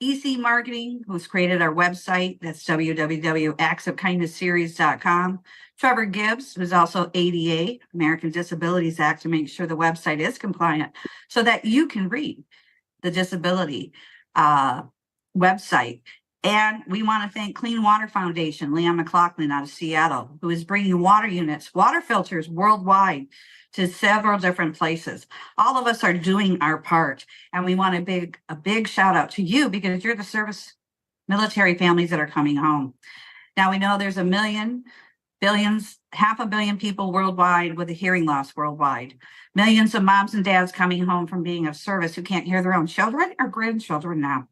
EC Marketing, who's created our website, that's www.actsofkindnessseries.com. Trevor Gibbs, who's also ADA, American Disabilities Act, to make sure the website is compliant so that you can read the disability website. And we want to thank Clean Water Foundation, Leon McLaughlin out of Seattle, who is bringing water units, water filters worldwide to several different places. All of us are doing our part, and we want a big shout out to you because you're the service military families that are coming home. Now we know there's half a billion people worldwide with a hearing loss worldwide. Millions of moms and dads coming home from being of service who can't hear their own children or grandchildren now.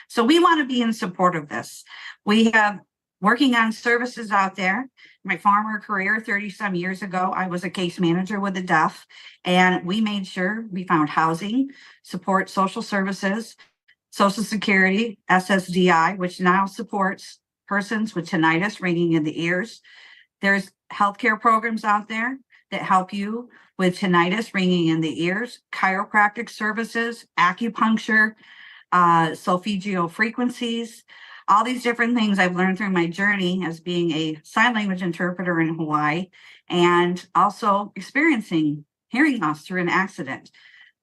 So we want to be in support of this. We have working on services out there. My former career, 30-some years ago, I was a case manager with the deaf, and we made sure we found housing, support social services, Social Security, SSDI, which now supports persons with tinnitus, ringing in the ears. There's healthcare programs out there that help you with tinnitus, ringing in the ears, chiropractic services, acupuncture, solfeggio frequencies, all these different things I've learned through my journey as being a sign language interpreter in Hawaii, and also experiencing hearing loss through an accident.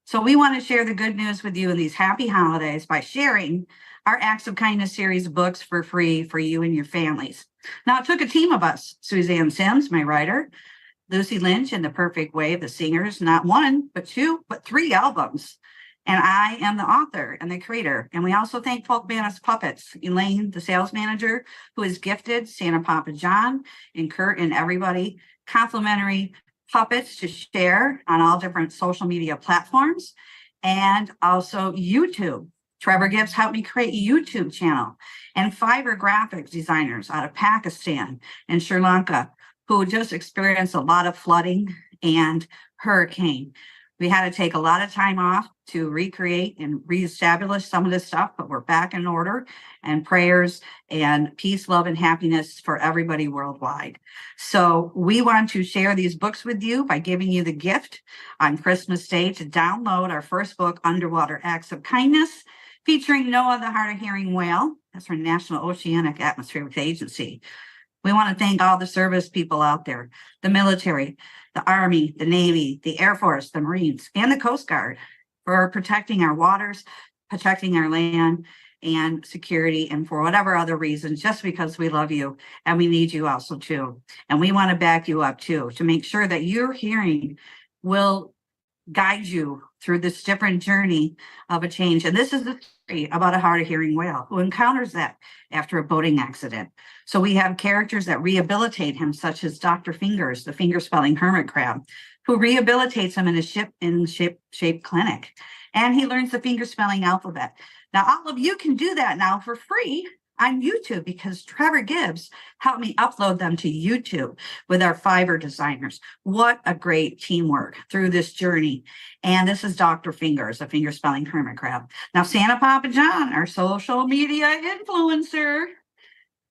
So we want to share the good news with you in these happy holidays by sharing our Acts of Kindness series books for free for you and your families. Now, it took a team of us: Suzanne Sims, my writer, Lucy Lynch and The Perfect Wave, the singers, not one, but two, but three albums. And I am the author and the creator. And we also thank Folk Manus Puppets, Elaine, the sales manager, who is gifted Santa Papa John and Kurt and everybody complimentary puppets to share on all different social media platforms. and also YouTube. Trevor Gibbs helped me create a YouTube channel, and fiber graphics designers out of Pakistan and Sri Lanka who just experienced a lot of flooding and hurricane. We had to take a lot of time off to recreate and reestablish some of this stuff, but we're back in order, and prayers and peace, love, and happiness for everybody worldwide. So we want to share these books with you by giving you the gift on Christmas Day to download our first book, Underwater Acts of Kindness, featuring Noah the hard of hearing whale. That's our National Oceanic Atmospheric Agency. We want to thank all the service people out there, the military, the Army, the Navy, the Air Force, the Marines, and the Coast Guard for protecting our waters, protecting our land and security, and for whatever other reasons, just because we love you and we need you also too. And we want to back you up too, to make sure that your hearing will guide you through this different journey of a change. And this is the story about a hard of hearing whale who encounters that after a boating accident. So we have characters that rehabilitate him, such as Dr. Fingers, the finger spelling hermit crab, who rehabilitates him in a ship-shaped clinic. And he learns the finger spelling alphabet. Now, all of you can do that now for free on YouTube, because Trevor Gibbs helped me upload them to YouTube with our fiber designers. What a great teamwork through this journey. And this is Dr. Fingers, a finger spelling hermit crab. Now, Santa Papa John, our social media influencer,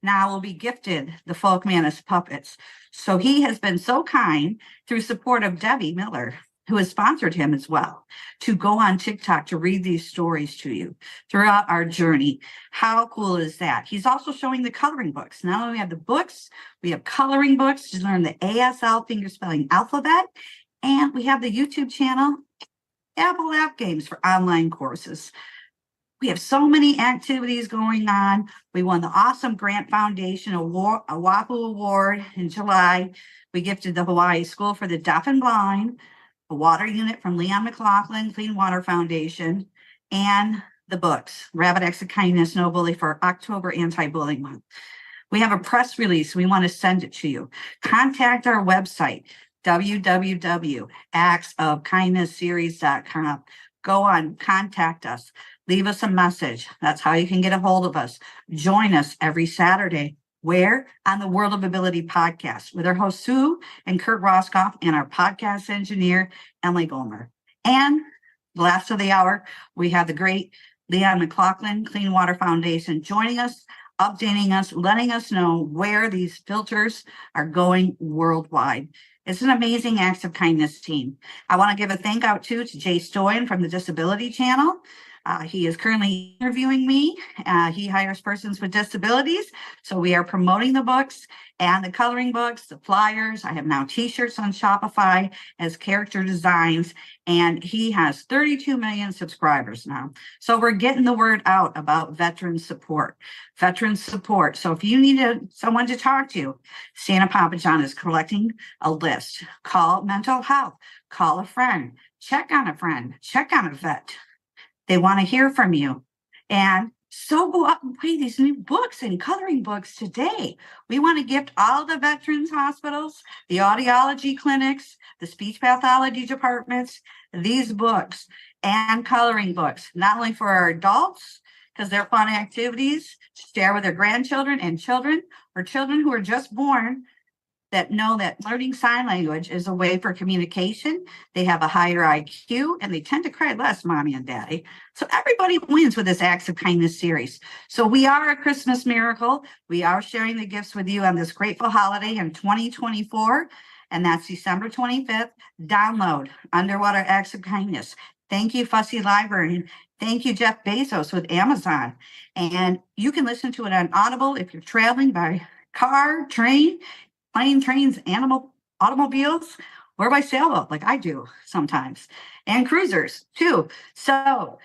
now will be gifted the Folk Manus puppets. So he has been so kind, through support of Debbie Miller, who has sponsored him as well, to go on TikTok to read these stories to you throughout our journey. How cool is that? He's also showing the coloring books. Not only have the books, we have coloring books to learn the ASL finger spelling alphabet, and we have the YouTube channel, Apple App Games for online courses. We have so many activities going on. We won the Awesome Grant Foundation Award, a WAPU Award in July. We gifted the Hawaii School for the Deaf and Blind, a water unit from Leon McLaughlin Clean Water Foundation, and the books, Rabbit Acts of Kindness, No Bully, for October Anti-Bullying Month. We have a press release. We want to send it to you. Contact our website, www.actsofkindnessseries.com. Go on, contact us, leave us a message. That's how you can get a hold of us. Join us every Saturday. Where? On the World of Ability podcast with our host Sue and Kurt Roskopf and our podcast engineer, Emily Gomer. And the last of the hour, we have the great Leon McLaughlin Clean Water Foundation joining us, updating us, letting us know where these filters are going worldwide. It's an amazing Acts of Kindness team. I want to give a thank out too to Jay Stoyan from the Disability Channel. He is currently interviewing me. He hires persons with disabilities. So we are promoting the books and the coloring books, the flyers. I have now t-shirts on Shopify as character designs, and he has 32 million subscribers now. So we're getting the word out about veteran support. So if you need someone to talk to, Santa Papa John is collecting a list. Call mental health, call a friend, check on a vet. They want to hear from you. And so go out and buy these new books and coloring books today. We want to gift all the veterans hospitals, the audiology clinics, the speech pathology departments, these books and coloring books, not only for our adults, because they're fun activities to share with their grandchildren and children, or children who are just born, that know that learning sign language is a way for communication. They have a higher IQ and they tend to cry less, mommy and daddy. So everybody wins with this Acts of Kindness series. So we are a Christmas miracle. We are sharing the gifts with you on this grateful holiday in 2024. And that's December 25th. Download Underwater Acts of Kindness. Thank you, Fussy Library. Thank you, Jeff Bezos with Amazon. And you can listen to it on Audible if you're traveling by car, train, plane, trains, automobiles, or by sailboat, like I do sometimes, and cruisers too. So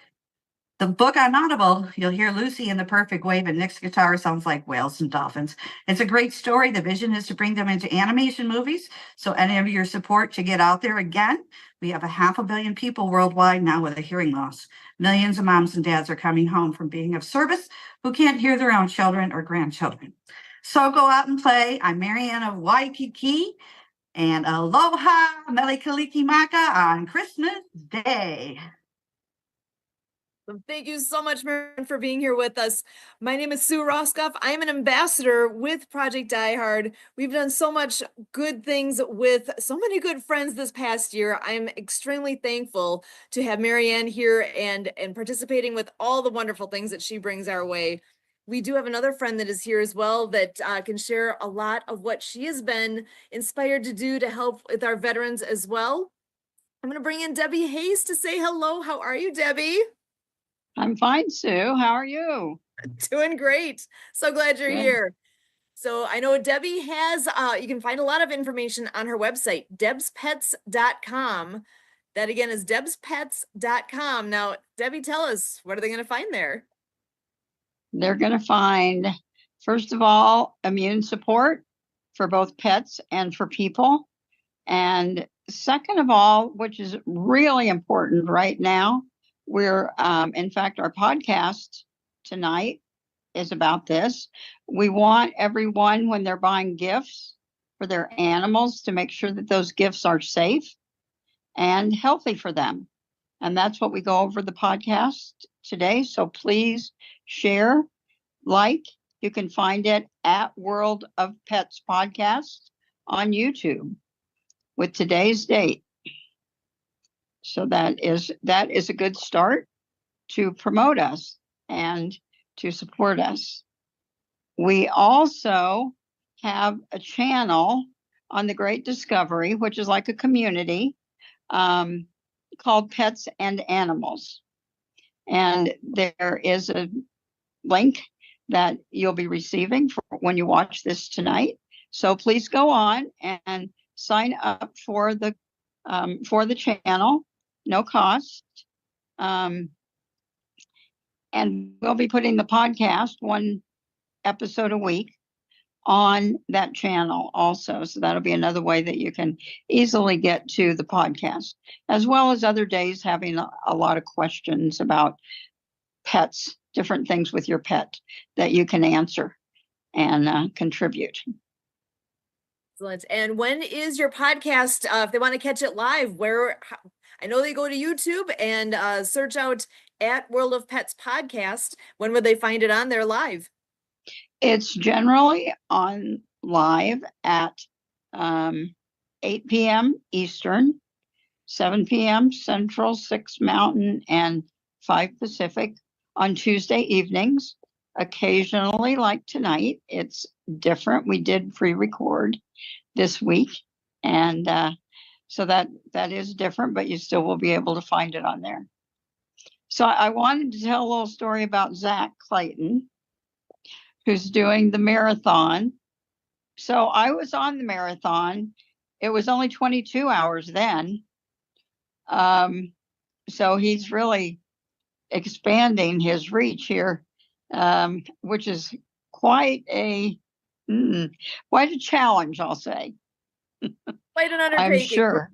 the book on Audible, you'll hear Lucy in the Perfect Wave, and Nick's guitar sounds like whales and dolphins. It's a great story. The vision is to bring them into animation movies. So any of your support to get out there again. We have 500 million people worldwide now with a hearing loss. Millions of moms and dads are coming home from being of service who can't hear their own children or grandchildren. So go out and play. I'm Maianne of Waikiki, and aloha mele kalikimaka on Christmas Day. Thank you so much, Maianne, for being here with us. My name is Sue Roskopf. I am an ambassador with Project Die Hard. We've done so much good things with so many good friends this past year. I'm extremely thankful to have Maianne here and participating with all the wonderful things that she brings our way. We do have another friend that is here as well that can share a lot of what she has been inspired to do to help with our veterans as well. I'm going to bring in Debbie Hayes to say hello. How are you, Debbie? I'm fine, Sue. How are you? Doing great. So glad you're Good. here. So I know Debbie has, you can find a lot of information on her website, debspets.com. That again is debspets.com. Now, Debbie, tell us, what are they going to find there? They're going to find, first of all, immune support for both pets and for people. And second of all, which is really important right now, we're, in fact, our podcast tonight is about this. We want everyone, when they're buying gifts for their animals, to make sure that those gifts are safe and healthy for them. And that's what we go over the podcast today. So please share, like. You can find it at World of Pets Podcast on YouTube with today's date. So that is a good start to promote us and to support us. We also have a channel on the Great Discovery, which is like a community, called Pets and Animals. And there is a link that you'll be receiving for when you watch this tonight. So please go on and sign up for the channel, no cost. And we'll be putting the podcast, one episode a week, on that channel also. So that'll be another way that you can easily get to the podcast, as well as other days having a lot of questions about pets, different things with your pet that you can answer and contribute. Excellent. And when is your podcast? If they want to catch it live, I know they go to YouTube and search out at World of Pets Podcast. When would they find it on there live? It's generally on live at 8 p.m. Eastern, 7 p.m. Central, 6 Mountain, and 5 Pacific on Tuesday evenings. Occasionally, like tonight, it's different. We did pre-record this week, and so that is different, but you still will be able to find it on there. So I wanted to tell a little story about Zak Clayton, who's doing the marathon. So I was on the marathon. It was only 22 hours then. So he's really expanding his reach here, which is quite a challenge, I'll say. Quite an undertaking. I'm sure.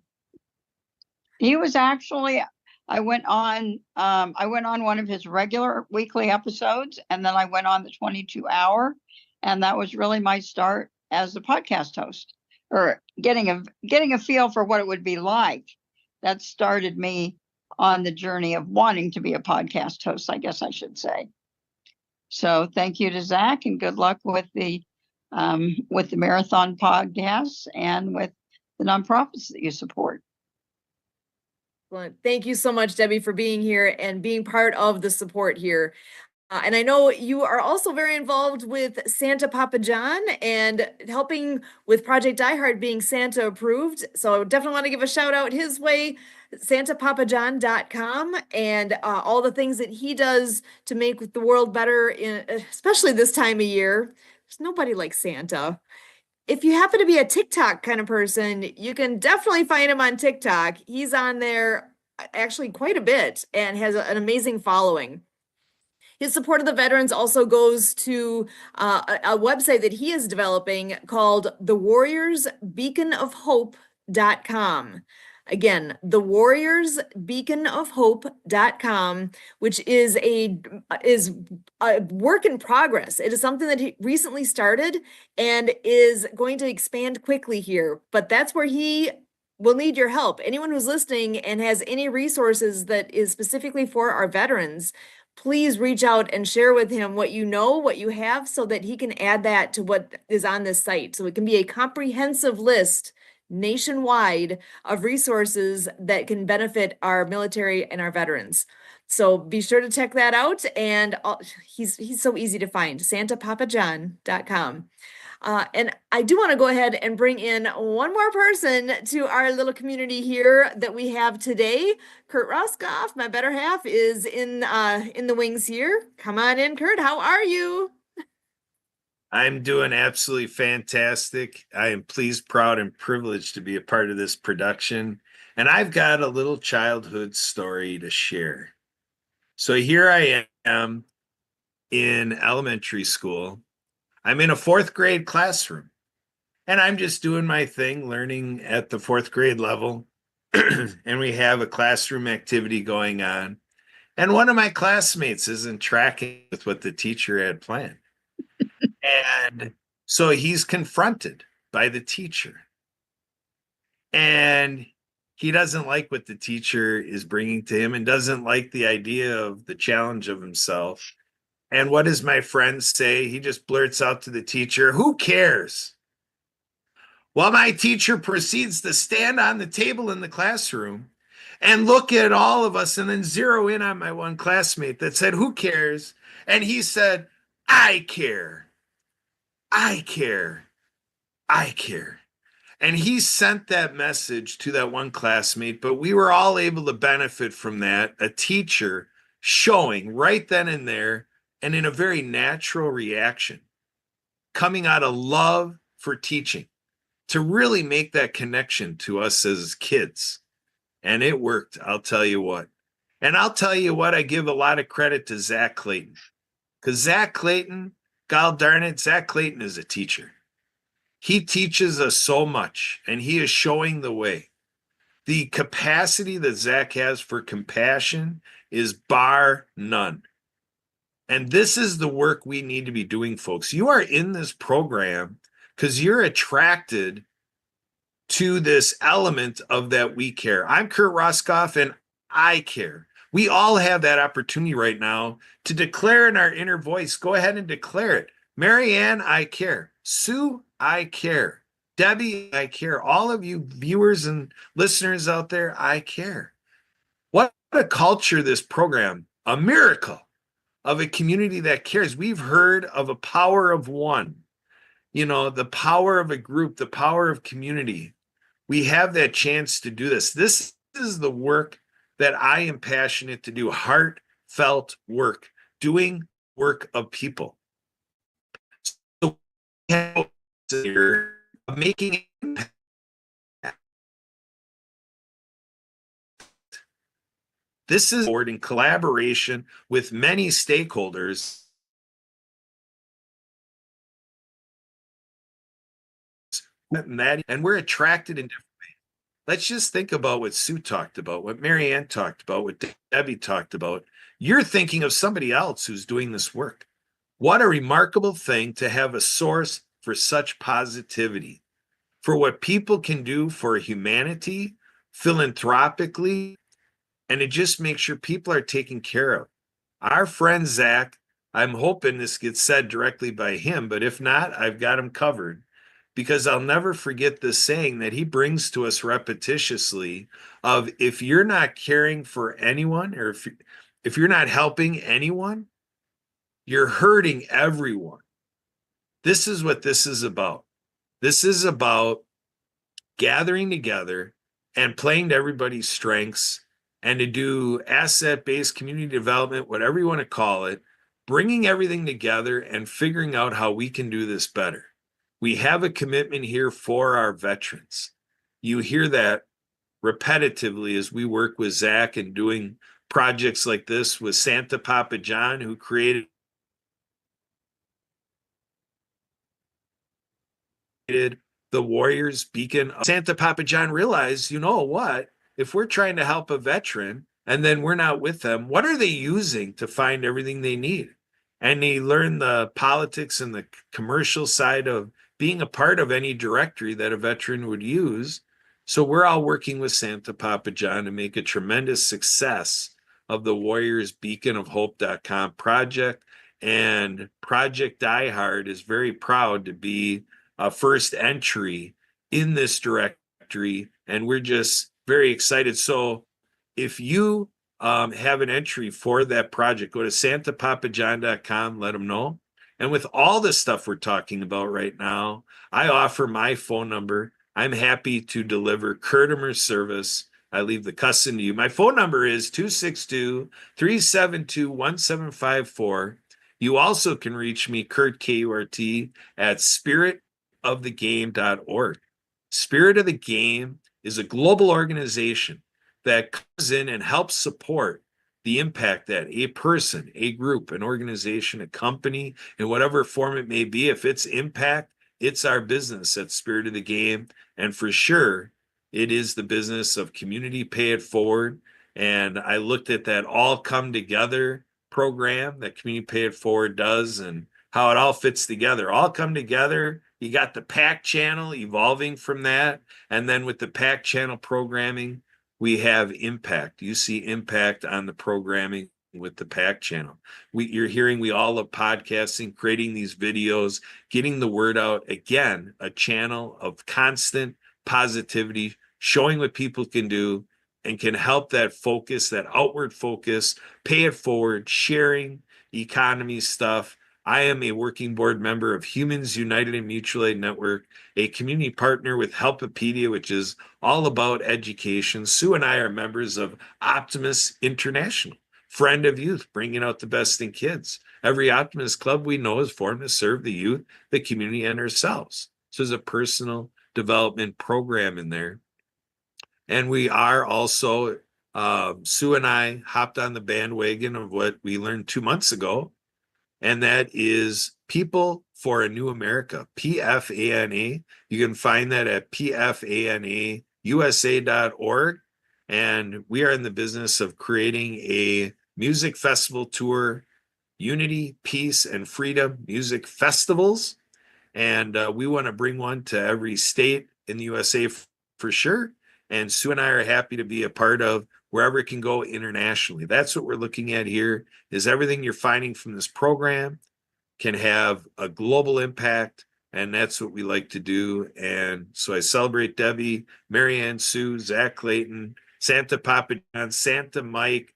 He was actually, I went on one of his regular weekly episodes, and then I went on the 22-hour, and that was really my start as a podcast host, or getting a feel for what it would be like. That started me on the journey of wanting to be a podcast host, I guess I should say. So thank you to Zak, and good luck with the marathon podcasts and with the nonprofits that you support. Thank you so much, Debbie, for being here and being part of the support here. And I know you are also very involved with Santa Papa John and helping with Project Die Hard being Santa approved. So I definitely want to give a shout out his way, santapapajohn.com, and all the things that he does to make the world better, especially this time of year. There's nobody like Santa. If you happen to be a TikTok kind of person, you can definitely find him on TikTok. He's on there actually quite a bit and has an amazing following. His support of the veterans also goes to a website that he is developing called thewarriorsbeaconofhope.com. Again, thewarriorsbeaconofhope.com, which is a work in progress. It is something that he recently started and is going to expand quickly here. But that's where he we'll need your help. Anyone who's listening and has any resources that is specifically for our veterans, please reach out and share with him what you know, what you have, so that he can add that to what is on this site. So it can be a comprehensive list nationwide of resources that can benefit our military and our veterans. So be sure to check that out. And he's so easy to find, santapapajohn.com. And I do want to go ahead and bring in one more person to our little community here that we have today. Kurt Roskopf, my better half, is in the wings here. Come on in, Kurt. How are you? I'm doing absolutely fantastic. I am pleased, proud, and privileged to be a part of this production. And I've got a little childhood story to share. So here I am in elementary school. I'm in a 4th grade classroom, and I'm just doing my thing, learning at the 4th grade level. And we have a classroom activity going on. And one of my classmates isn't tracking with what the teacher had planned. And so he's confronted by the teacher. And he doesn't like what the teacher is bringing to him and doesn't like the idea of the challenge of himself. And what does my friend say? He just blurts out to the teacher, "Who cares?" Well, my teacher proceeds to stand on the table in the classroom and look at all of us and then zero in on my one classmate that said, "Who cares?" And he said, "I care. I care. I care." And he sent that message to that one classmate, but we were all able to benefit from that. A teacher showing right then and there, and in a very natural reaction, coming out of love for teaching, to really make that connection to us as kids. And it worked, I'll tell you what. And I'll tell you what, I give a lot of credit to Zak Clayton. Because Zak Clayton, God darn it, Zak Clayton is a teacher. He teaches us so much, and he is showing the way. The capacity that Zak has for compassion is bar none. And this is the work we need to be doing, folks. You are in this program because you're attracted to this element of that we care. I'm Kurt Roskopf, and I care. We all have that opportunity right now to declare in our inner voice. Go ahead and declare it. Maianne, I care. Sue, I care. Debbie, I care. All of you viewers and listeners out there, I care. What a culture this program, a miracle of a community that cares. We've heard of a power of one, the power of a group, the power of community. We have that chance to do this. This is the work that I am passionate to do, heartfelt work, doing work of people. So making impact. This is in collaboration with many stakeholders. And we're attracted in different ways. Let's just think about what Sue talked about, what Maianne talked about, what Debbie talked about. You're thinking of somebody else who's doing this work. What a remarkable thing to have a source for such positivity, for what people can do for humanity, philanthropically, and it just makes sure people are taken care of. Our friend Zak, I'm hoping this gets said directly by him, but if not, I've got him covered, because I'll never forget this saying that he brings to us repetitiously of, if you're not caring for anyone, or if you're not helping anyone, you're hurting everyone. This is what this is about. This is about gathering together and playing to everybody's strengths, and to do asset-based community development, whatever you want to call it, bringing everything together and figuring out how we can do this better. We have a commitment here for our veterans. You hear that repetitively as we work with Zak and doing projects like this with Santa Papa John, who created the Warriors Beacon. Santa Papa John realized, you know what? If we're trying to help a veteran and then we're not with them, what are they using to find everything they need? And he learned the politics and the commercial side of being a part of any directory that a veteran would use So we're all working with Santa Papa John to make a tremendous success of the Warriors Beacon of Hope.com project. And Project Die Hard is very proud to be a first entry in this directory. And we're just very excited. So if you have an entry for that project, go to santapapajohn.com, let them know. And with all the stuff we're talking about right now, I offer my phone number. I'm happy to deliver customer service. I leave the cussing to you. My phone number is 262-372-1754. You also can reach me, Kurt, K-U-R-T, at spiritofthegame.org. Spirit of the Game is a global organization that comes in and helps support the impact that a person, a group, an organization, a company, in whatever form it may be, if it's impact, it's our business at Spirit of the Game. And for sure, it is the business of Community Pay It Forward. And I looked at that All Come Together program that Community Pay It Forward does and how it all fits together. All come together. You got the PAC channel evolving from that. And then with the PAC channel programming, we have impact. You see impact on the programming with the PAC channel. You're hearing we all love podcasting, creating these videos, getting the word out. Again, a channel of constant positivity, showing what people can do and can help that focus, that outward focus, pay it forward, sharing economy stuff. I am a working board member of Humans United and Mutual Aid Network, a community partner with Helpopedia, which is all about education. Sue and I are members of Optimus International, Friend of Youth, bringing out the best in kids. Every Optimus club we know is formed to serve the youth, the community, and ourselves. So there's a personal development program in there. And we are also, Sue and I hopped on the bandwagon of what we learned 2 months ago, and that is People for a New America, PFANA. You can find that at pfanausa.org. And we are in the business of creating a music festival tour, Unity, Peace, and Freedom music festivals. And we want to bring one to every state in the USA for sure. And Sue and I are happy to be a part of wherever it can go internationally. That's what we're looking at here, is everything you're finding from this program can have a global impact. And that's what we like to do. And so I celebrate Debbie, Maianne, Sue, Zak Clayton, Santa Papa John, Santa Mike,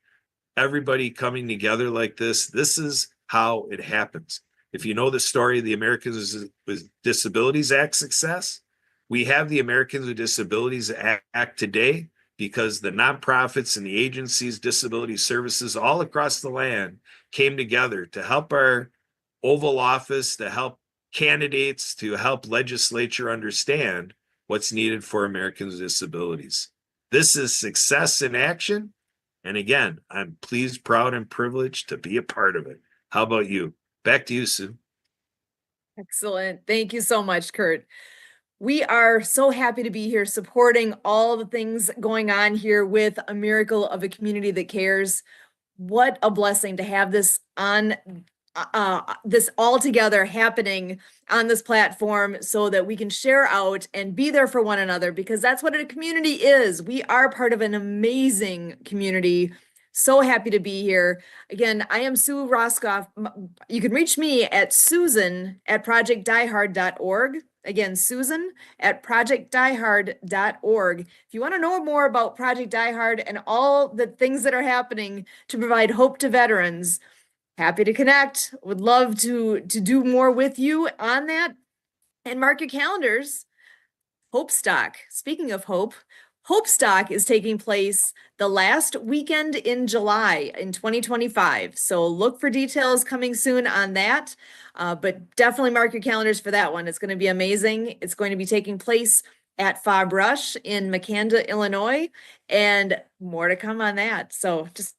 everybody coming together like this. This is how it happens. If you know the story of the Americans with Disabilities Act success, we have the Americans with Disabilities Act today because the nonprofits and the agencies, disability services all across the land came together to help our Oval Office, to help candidates, to help legislature understand what's needed for Americans with disabilities. This is success in action. And again, I'm pleased, proud, and privileged to be a part of it. How about you? Back to you, Sue. Excellent. Thank you so much, Kurt. We are so happy to be here supporting all the things going on here with A Miracle of a Community That Cares. What a blessing to have this on this all together happening on this platform so that we can share out and be there for one another, because that's what a community is. We are part of an amazing community. So happy to be here. Again, I am Sue Roskopf. You can reach me at Susan@projectdiehard.org. Again, Susan@projectdiehard.org. If you want to know more about Project Die Hard and all the things that are happening to provide hope to veterans, happy to connect. Would love to do more with you on that. And mark your calendars. Hope Stock. Speaking of hope, Hope Stock is taking place the last weekend in July in 2025. So look for details coming soon on that. But definitely mark your calendars for that one. It's going to be amazing. It's going to be taking place at Fob Rush in Makanda, Illinois, and more to come on that. So just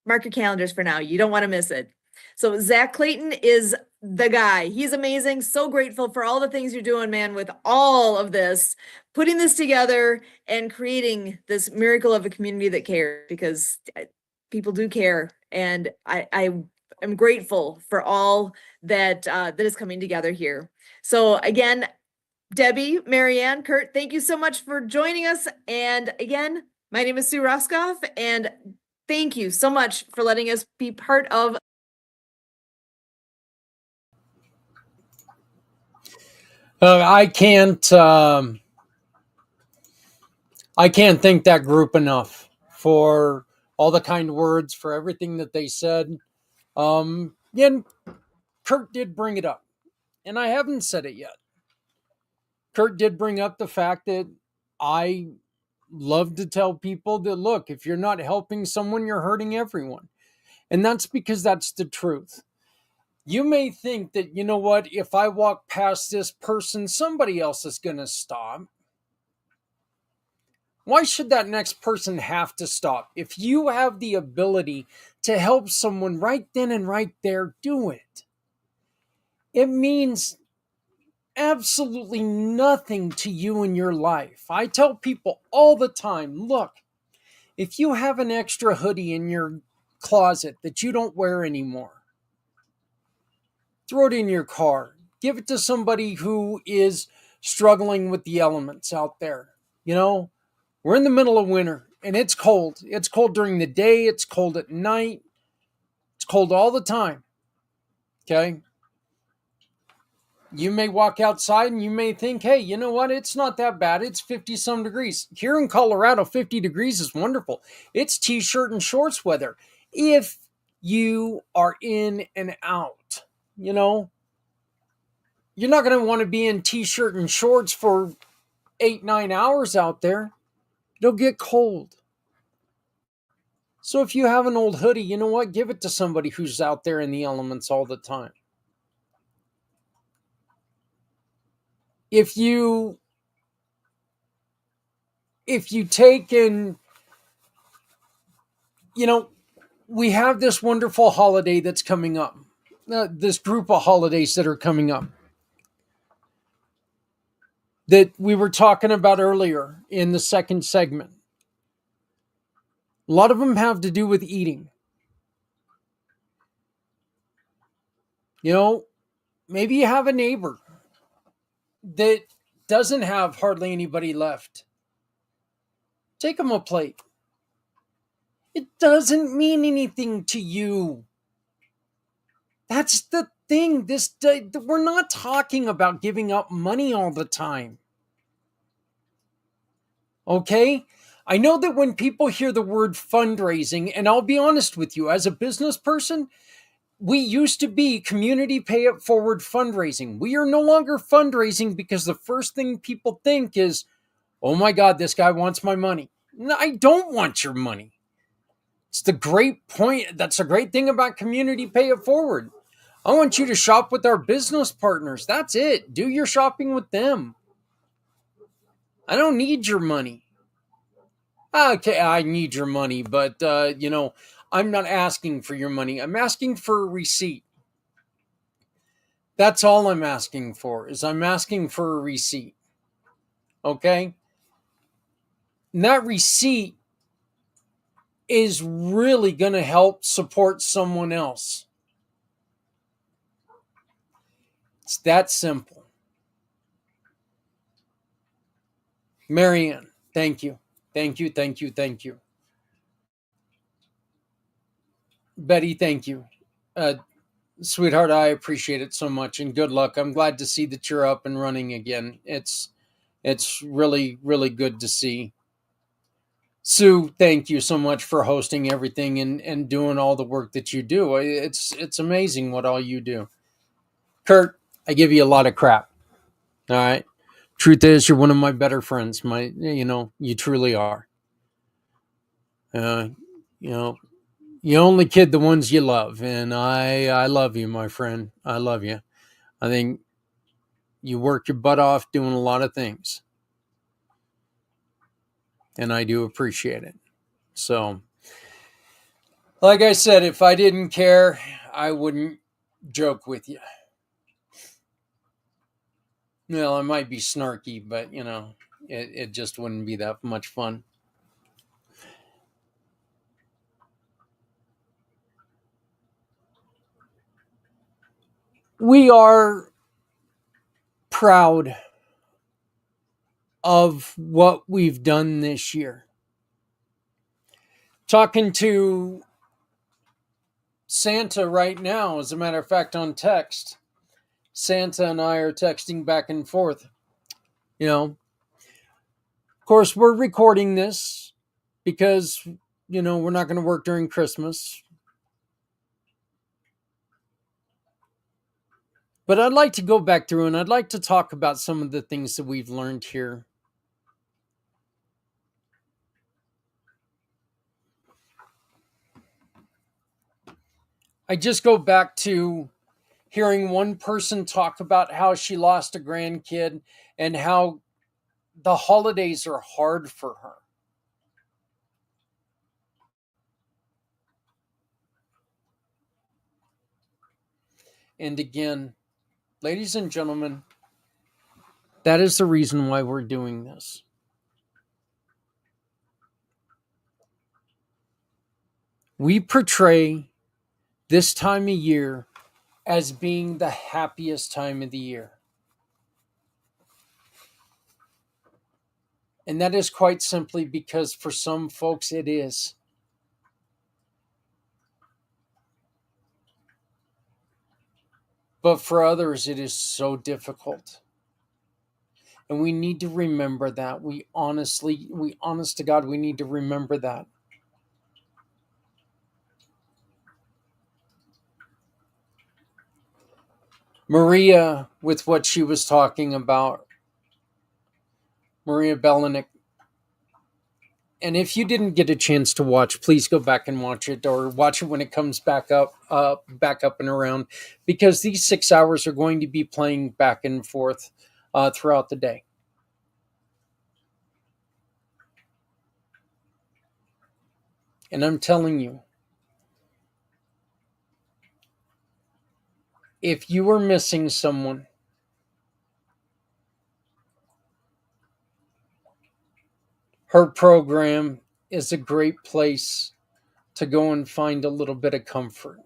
mark your calendars for now. You don't want to miss it. So Zak Clayton is the guy. He's amazing. So grateful for all the things you're doing, man, with all of this, putting this together and creating this miracle of a community that cares, because people do care. And I am grateful for all that that is coming together here. So again, Debbie, Maianne, Kurt, thank you so much for joining us. And again, my name is Sue Roskopf, and thank you so much for letting us be part of. I can't thank that group enough for all the kind words, for everything that they said. And Kurt did bring it up, and I haven't said it yet. Kurt did bring up the fact that I love to tell people that, look, if you're not helping someone, you're hurting everyone. And that's because that's the truth. You may think that, you know what, if I walk past this person, somebody else is going to stop. Why should that next person have to stop? If you have the ability to help someone right then and right there, do it. It means absolutely nothing to you in your life. I tell people all the time, look, if you have an extra hoodie in your closet that you don't wear anymore, throw it in your car. Give it to somebody who is struggling with the elements out there. You know, we're in the middle of winter and it's cold. It's cold during the day. It's cold at night. It's cold all the time. Okay. You may walk outside and you may think, hey, you know what? It's not that bad. It's 50 some degrees. Here in Colorado, 50 degrees is wonderful. It's t-shirt and shorts weather. If you are in and out, you know, you're not going to want to be in t-shirt and shorts for 8-9 hours out there. It'll get cold. So if you have an old hoodie, you know what? Give it to somebody who's out there in the elements all the time. If you take and, you know, we have this wonderful holiday that's coming up. This group of holidays that are coming up that we were talking about earlier in the second segment. A lot of them have to do with eating. You know, maybe you have a neighbor that doesn't have hardly anybody left. Take them a plate. It doesn't mean anything to you. That's the thing. We're not talking about giving up money all the time. Okay? I know that when people hear the word fundraising, and I'll be honest with you, as a business person, we used to be community pay it forward fundraising. We are no longer fundraising because the first thing people think is, oh my God, this guy wants my money. No, I don't want your money. It's the great point. That's a great thing about community pay it forward. I want you to shop with our business partners. That's it. Do your shopping with them. I don't need your money. Okay, I need your money, but, you know, I'm not asking for your money. I'm asking for a receipt. That's all I'm asking for, is I'm asking for a receipt. Okay? And that receipt is really going to help support someone else. It's that simple. Maianne, thank you. Thank you, thank you, thank you. Betty, thank you. Sweetheart, I appreciate it so much, and good luck. I'm glad to see that you're up and running again. It's really, really good to see. Sue, thank you so much for hosting everything and doing all the work that you do. It's amazing what all you do. Kurt, I give you a lot of crap. All right. Truth is, you're one of my better friends. You truly are. You know, you only kid the ones you love, and I love you, my friend. I love you. I think you work your butt off doing a lot of things, and I do appreciate it. So, like I said, if I didn't care, I wouldn't joke with you. Well, I might be snarky, but, you know, it just wouldn't be that much fun. We are proud of what we've done this year. Talking to Santa right now, as a matter of fact, on text. Santa and I are texting back and forth. You know, of course, we're recording this because, we're not going to work during Christmas. But I'd like to go back through and I'd like to talk about some of the things that we've learned here. I just go back to hearing one person talk about how she lost a grandkid and how the holidays are hard for her. And again, ladies and gentlemen, that is the reason why we're doing this. We portray this time of year as being the happiest time of the year. And that is quite simply because for some folks it is. But for others it is so difficult. And we need to remember that. Honest to God, we need to remember that. Maria, with what she was talking about, Maria Belinac. And if you didn't get a chance to watch, please go back and watch it, or watch it when it comes back up and around, because these 6 hours are going to be playing back and forth throughout the day. And I'm telling you, if you are missing someone, her program is a great place to go and find a little bit of comfort.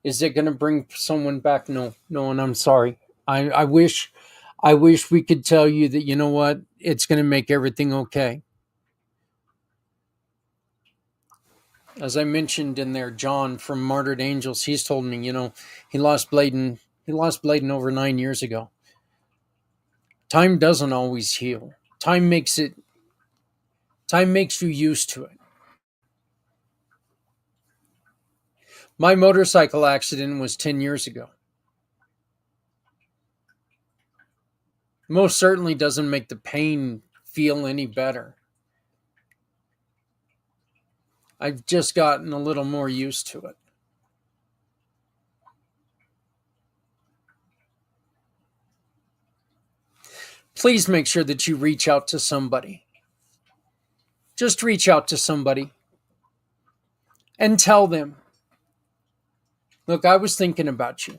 Is it going to bring someone back? No, and I'm sorry. I wish we could tell you that, you know what, it's going to make everything okay. As I mentioned in there, John from Martyred Angels, he's told me, he lost Bladen over 9 years ago. Time doesn't always heal. Time makes you used to it. My motorcycle accident was 10 years ago. Most certainly doesn't make the pain feel any better. I've just gotten a little more used to it. Please make sure that you reach out to somebody. Just reach out to somebody and tell them, look, I was thinking about you.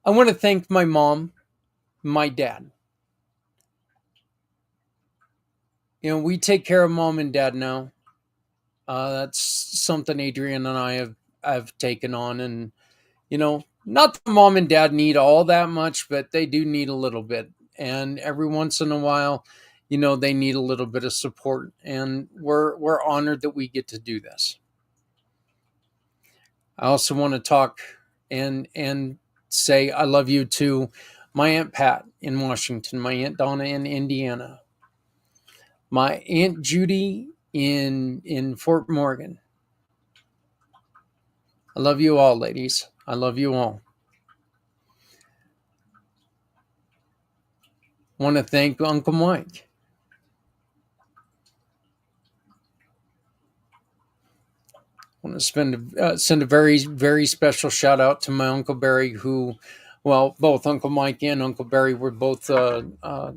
I want to thank my mom, my dad. We take care of mom and dad now. That's something Adrienne and I have taken on. And, not that mom and dad need all that much, but they do need a little bit. And every once in a while, they need a little bit of support. And we're honored that we get to do this. I also want to talk and say I love you to my Aunt Pat in Washington, my Aunt Donna in Indiana, my Aunt Judy in Fort Morgan. I love you all, ladies. I love you all. I want to thank Uncle Mike. I want to send a very, very special shout out to my Uncle Barry, who, well, both Uncle Mike and Uncle Barry were both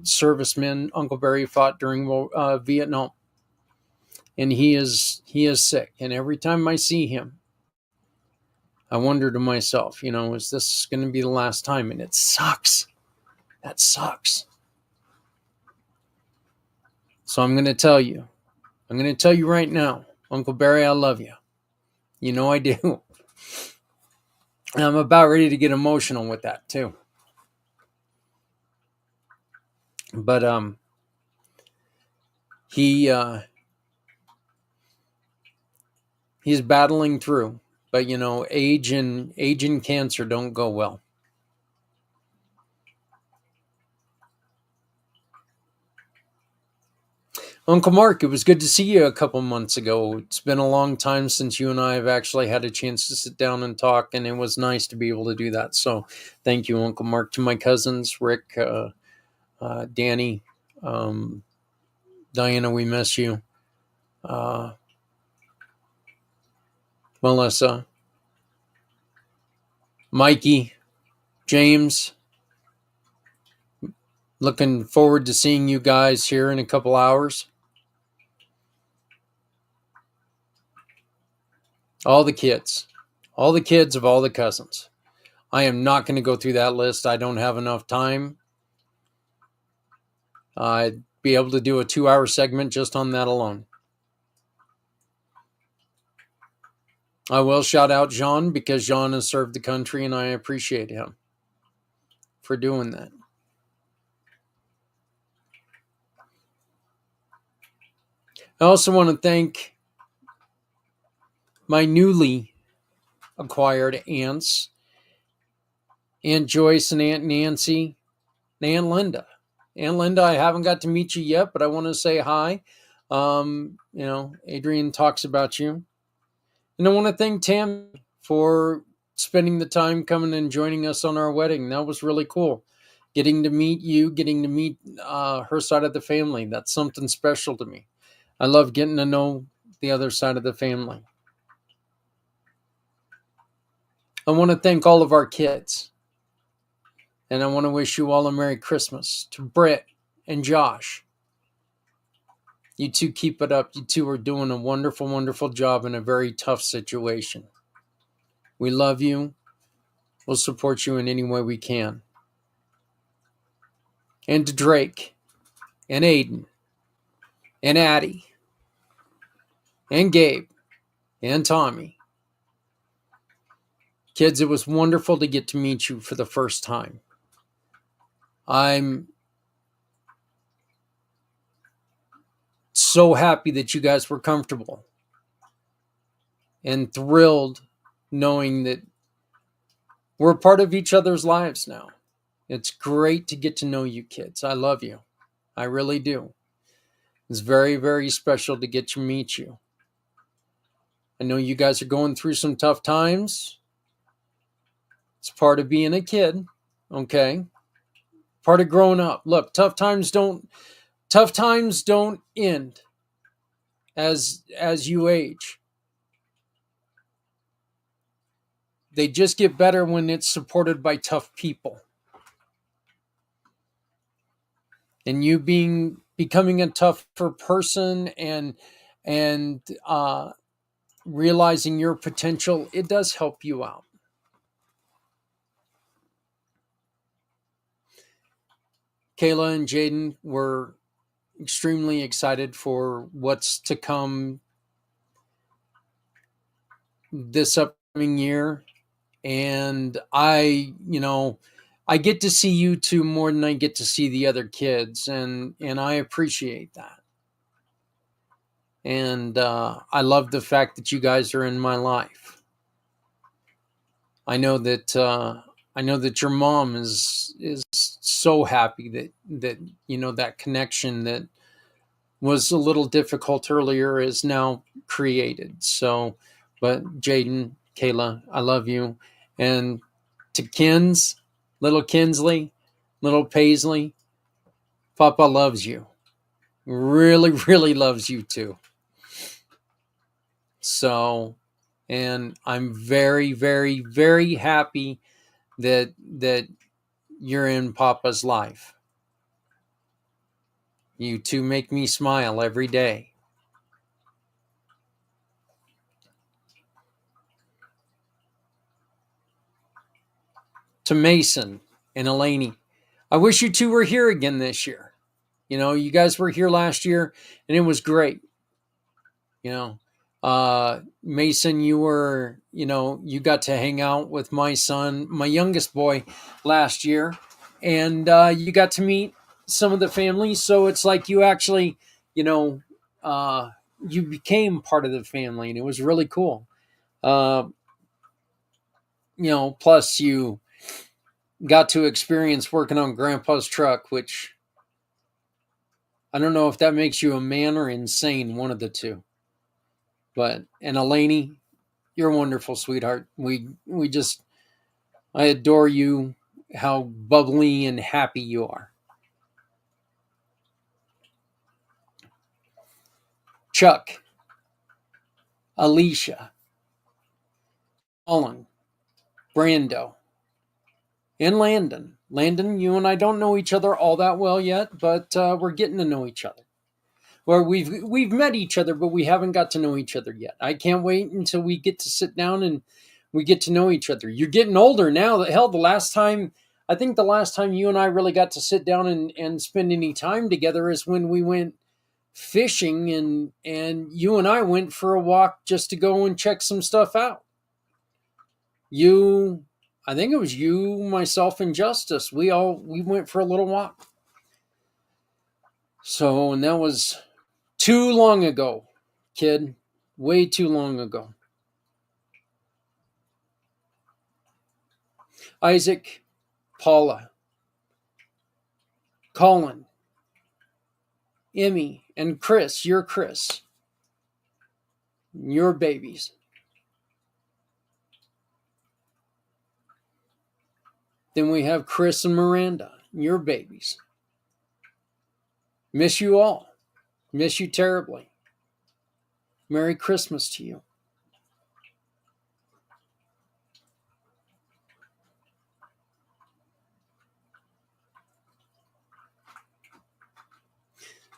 servicemen. Uncle Barry fought during Vietnam, and he is sick. And every time I see him, I wonder to myself, is this going to be the last time? And it sucks. That sucks. So I'm going to tell you. I'm going to tell you right now, Uncle Barry, I love you. You know I do. And I'm about ready to get emotional with that too. But he's battling through. But you know, age and cancer don't go well. Uncle Mark, it was good to see you a couple months ago. It's been a long time since you and I have actually had a chance to sit down and talk, and it was nice to be able to do that. So thank you, Uncle Mark. To my cousins, Rick, Danny, Diana, we miss you. Melissa, Mikey, James, looking forward to seeing you guys here in a couple hours. All the kids of all the cousins. I am not going to go through that list. I don't have enough time. I'd be able to do a 2-hour segment just on that alone. I will shout out Jean because Jean has served the country and I appreciate him for doing that. I also want to thank my newly acquired aunts, Aunt Joyce and Aunt Nancy and Aunt Linda. Aunt Linda, I haven't got to meet you yet, but I want to say hi. Adrienne talks about you. And I want to thank Tam for spending the time coming and joining us on our wedding. That was really cool. Getting to meet you, getting to meet her side of the family. That's something special to me. I love getting to know the other side of the family. I want to thank all of our kids. And I want to wish you all a Merry Christmas. To Britt and Josh. You two keep it up. You two are doing a wonderful, wonderful job in a very tough situation. We love you. We'll support you in any way we can. And to Drake and Aiden and Addie and Gabe and Tommy. Kids, it was wonderful to get to meet you for the first time. I'm so happy that you guys were comfortable and thrilled knowing that we're a part of each other's lives now. It's great to get to know you kids. I love you. I really do. It's very, very special to get to meet you. I know you guys are going through some tough times. It's part of being a kid, okay? Part of growing up. Look, tough times don't end as you age. They just get better when it's supported by tough people. And you becoming a tougher person and realizing your potential, it does help you out. Kayla and Jaden were extremely excited for what's to come this upcoming year. And I get to see you two more than I get to see the other kids. And I appreciate that. And I love the fact that you guys are in my life. I know that your mom is so happy that that connection that was a little difficult earlier is now created. So, but Jaden, Kayla, I love you. And to Kins, little Kinsley, little Paisley, Papa loves you. Really, really loves you too. So, and I'm very, very, very happy that you're in Papa's life. You two make me smile every day. To Mason and Elaney, I wish you two were here again this year. You guys were here last year and it was great. Mason, you got to hang out with my son, my youngest boy, last year, and you got to meet some of the family. So it's like you actually, you became part of the family, and it was really cool. Plus you got to experience working on Grandpa's truck, which I don't know if that makes you a man or insane, one of the two. And Elaney, you're a wonderful sweetheart. I adore you, how bubbly and happy you are. Chuck, Alicia, Colin, Brando, and Landon. Landon, you and I don't know each other all that well yet, but we're getting to know each other. Or we've met each other, but we haven't got to know each other yet. I can't wait until we get to sit down and we get to know each other. You're getting older now. Hell, the last time you and I really got to sit down and spend any time together is when we went fishing, and you and I went for a walk just to go and check some stuff out. I think it was you, myself, and Justice. We went for a little walk. So, and that was too long ago, kid. Way too long ago. Isaac, Paula, Colin, Emmy, and Chris. You're Chris. Your babies. Then we have Chris and Miranda. Your babies. Miss you all. Miss you terribly. Merry Christmas to you.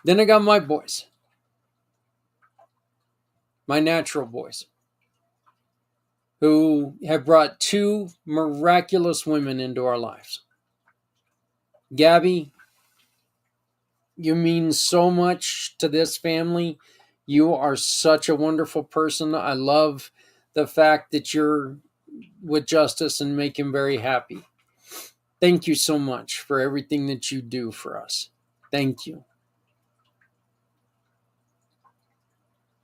Then I got my boys. My natural boys. Who have brought two miraculous women into our lives. Gabby, you mean so much to this family. You are such a wonderful person. I love the fact that you're with Justice and make him very happy. Thank you so much for everything that you do for us. Thank you.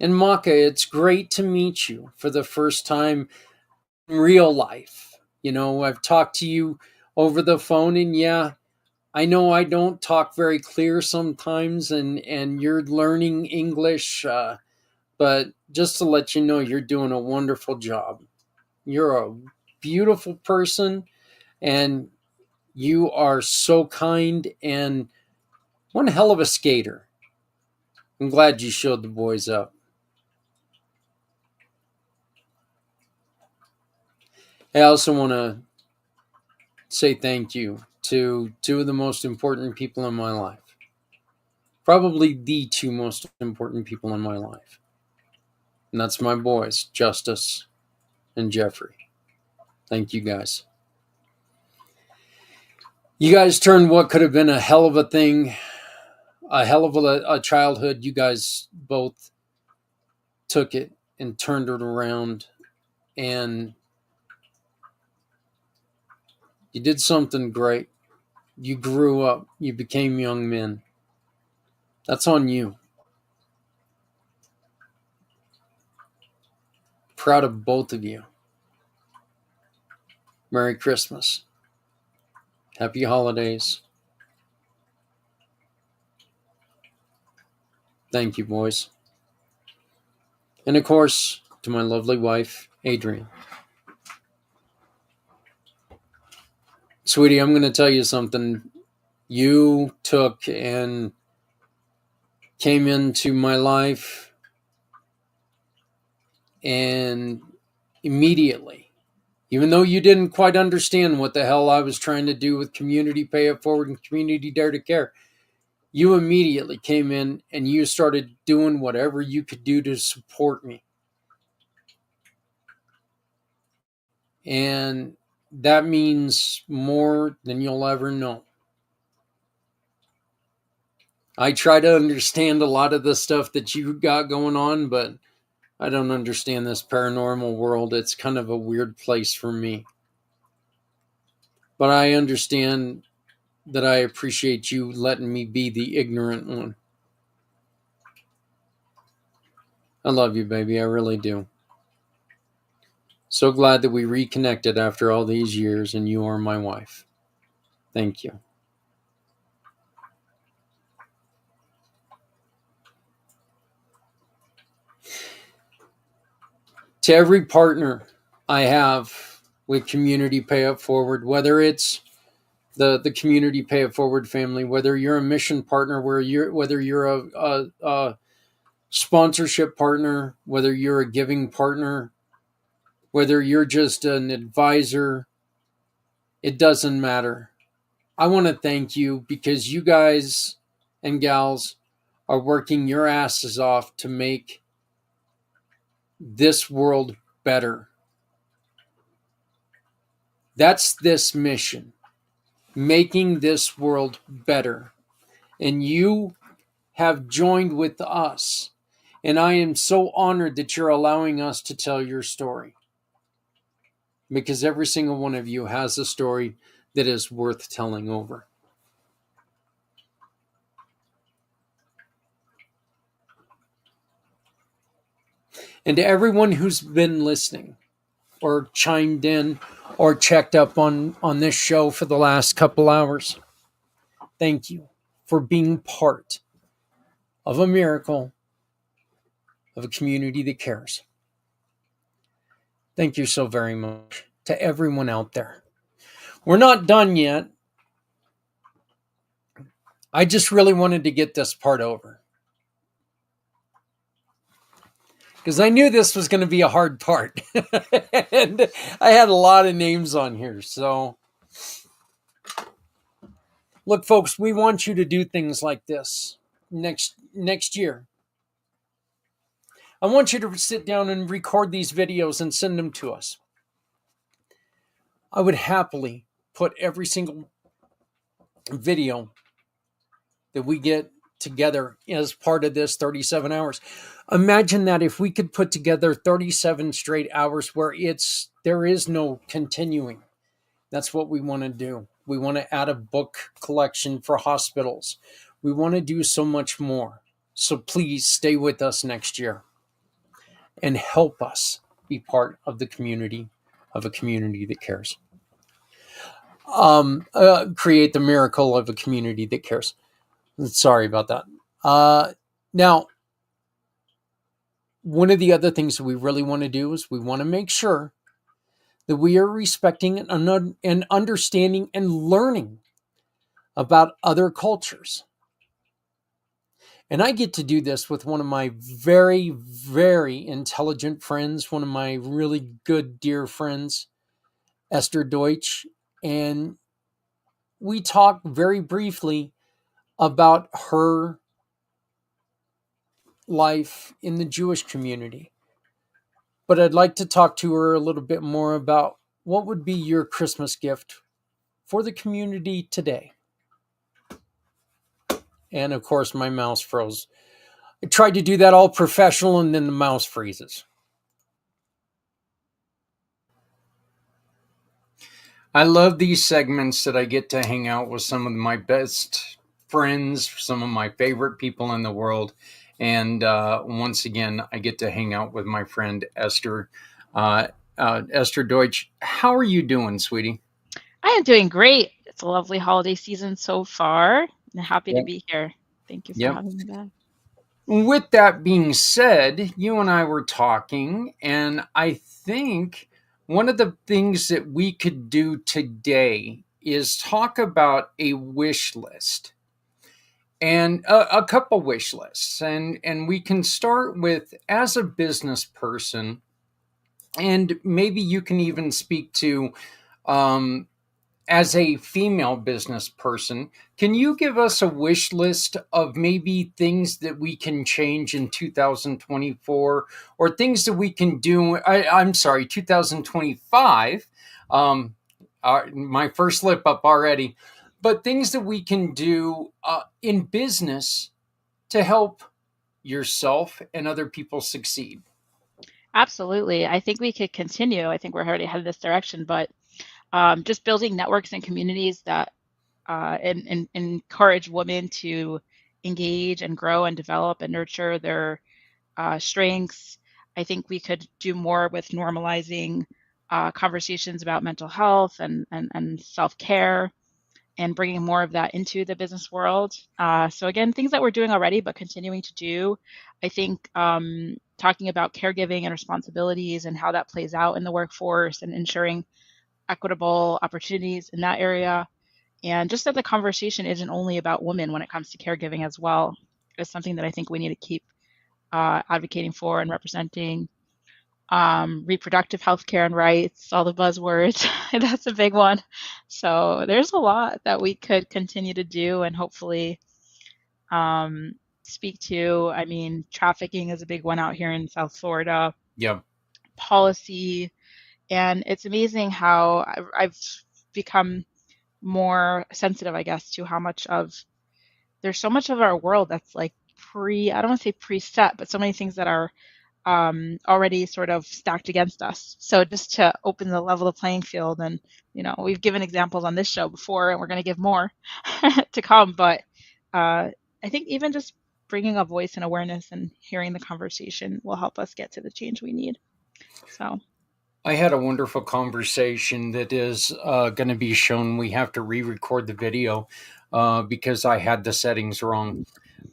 And Maka, it's great to meet you for the first time in real life. I've talked to you over the phone, and yeah, I know I don't talk very clear sometimes, and you're learning English, but just to let you know, you're doing a wonderful job. You're a beautiful person, and you are so kind, and one hell of a skater. I'm glad you showed the boys up. I also want to say thank you to two of the most important people in my life. Probably the two most important people in my life. And that's my boys, Justice and Jeffrey. Thank you guys. You guys turned what could have been a hell of a thing, a hell of a childhood. You guys both took it and turned it around, and you did something great. You grew up. You became young men. That's on you. Proud of both of you. Merry Christmas. Happy holidays. Thank you, boys. And of course, to my lovely wife, Adrienne. Sweetie, I'm going to tell you something. You took and came into my life, and immediately, even though you didn't quite understand what the hell I was trying to do with Community Pay It Forward and Community Dare to Care, you immediately came in and you started doing whatever you could do to support me. And that means more than you'll ever know. I try to understand a lot of the stuff that you got going on, but I don't understand this paranormal world. It's kind of a weird place for me. But I understand that I appreciate you letting me be the ignorant one. I love you, baby. I really do. So glad that we reconnected after all these years and you are my wife. Thank you. To every partner I have with Community Pay It Forward, whether it's the Community Pay It Forward family, whether you're a mission partner, whether you're a sponsorship partner, whether you're a giving partner, whether you're just an advisor, it doesn't matter. I want to thank you because you guys and gals are working your asses off to make this world better. That's this mission, making this world better. And you have joined with us. And I am so honored that you're allowing us to tell your story. Because every single one of you has a story that is worth telling over. And to everyone who's been listening or chimed in or checked up on this show for the last couple hours, thank you for being part of a miracle, of a community that cares. Thank you so very much to everyone out there. We're not done yet. I just really wanted to get this part over, because I knew this was going to be a hard part. And I had a lot of names on here. So, look, folks, we want you to do things like this next year. I want you to sit down and record these videos and send them to us. I would happily put every single video that we get together as part of this 37 hours. Imagine that if we could put together 37 straight hours where there is no continuing. That's what we want to do. We want to add a book collection for hospitals. We want to do so much more. So please stay with us next year and help us be part of the community, of a community that cares. Create the miracle of a community that cares. Sorry about that. Now, one of the other things that we really want to do is we want to make sure that we are respecting and understanding and learning about other cultures. And I get to do this with one of my very, very intelligent friends, one of my really good, dear friends, Esther Deutsch. And we talk very briefly about her life in the Jewish community. But I'd like to talk to her a little bit more about what would be your Christmas gift for the community today. And of course, my mouse froze. I tried to do that all professional and then the mouse freezes. I love these segments that I get to hang out with some of my best friends, some of my favorite people in the world. And once again, I get to hang out with my friend Esther. Esther Deutsch, how are you doing, sweetie? I am doing great. It's a lovely holiday season so far. I'm happy to be here. Thank you for having me back. With that being said, you and I were talking, and I think one of the things that we could do today is talk about a wish list. And a couple wish lists. And we can start with, as a business person, and maybe you can even speak to, as a female business person, can you give us a wish list of maybe things that we can change in 2024 or things that we can do? I'm sorry, 2025. My first slip up already. but things that we can do in business to help yourself and other people succeed. Absolutely. I think we could continue. I think we're already headed this direction, but just building networks and communities that and encourage women to engage and grow and develop and nurture their strengths. I think we could do more with normalizing conversations about mental health and self-care and bringing more of that into the business world. So again, things that we're doing already, but continuing to do. I think talking about caregiving and responsibilities and how that plays out in the workforce and ensuring equitable opportunities in that area. And just that the conversation isn't only about women when it comes to caregiving as well, is something that I think we need to keep advocating for and representing. Reproductive health care and rights, all the buzzwords. That's a big one. So there's a lot that we could continue to do and hopefully speak to. I mean, trafficking is a big one out here in South Florida. Yeah. Policy. And it's amazing how I've become more sensitive, I guess, to how much of there's so much of our world that's like I don't want to say preset, but so many things that are already sort of stacked against us. So just to open the level of playing field, and we've given examples on this show before, and we're going to give more to come. But I think even just bringing a voice and awareness and hearing the conversation will help us get to the change we need. So I had a wonderful conversation that is going to be shown. We have to re-record the video because I had the settings wrong.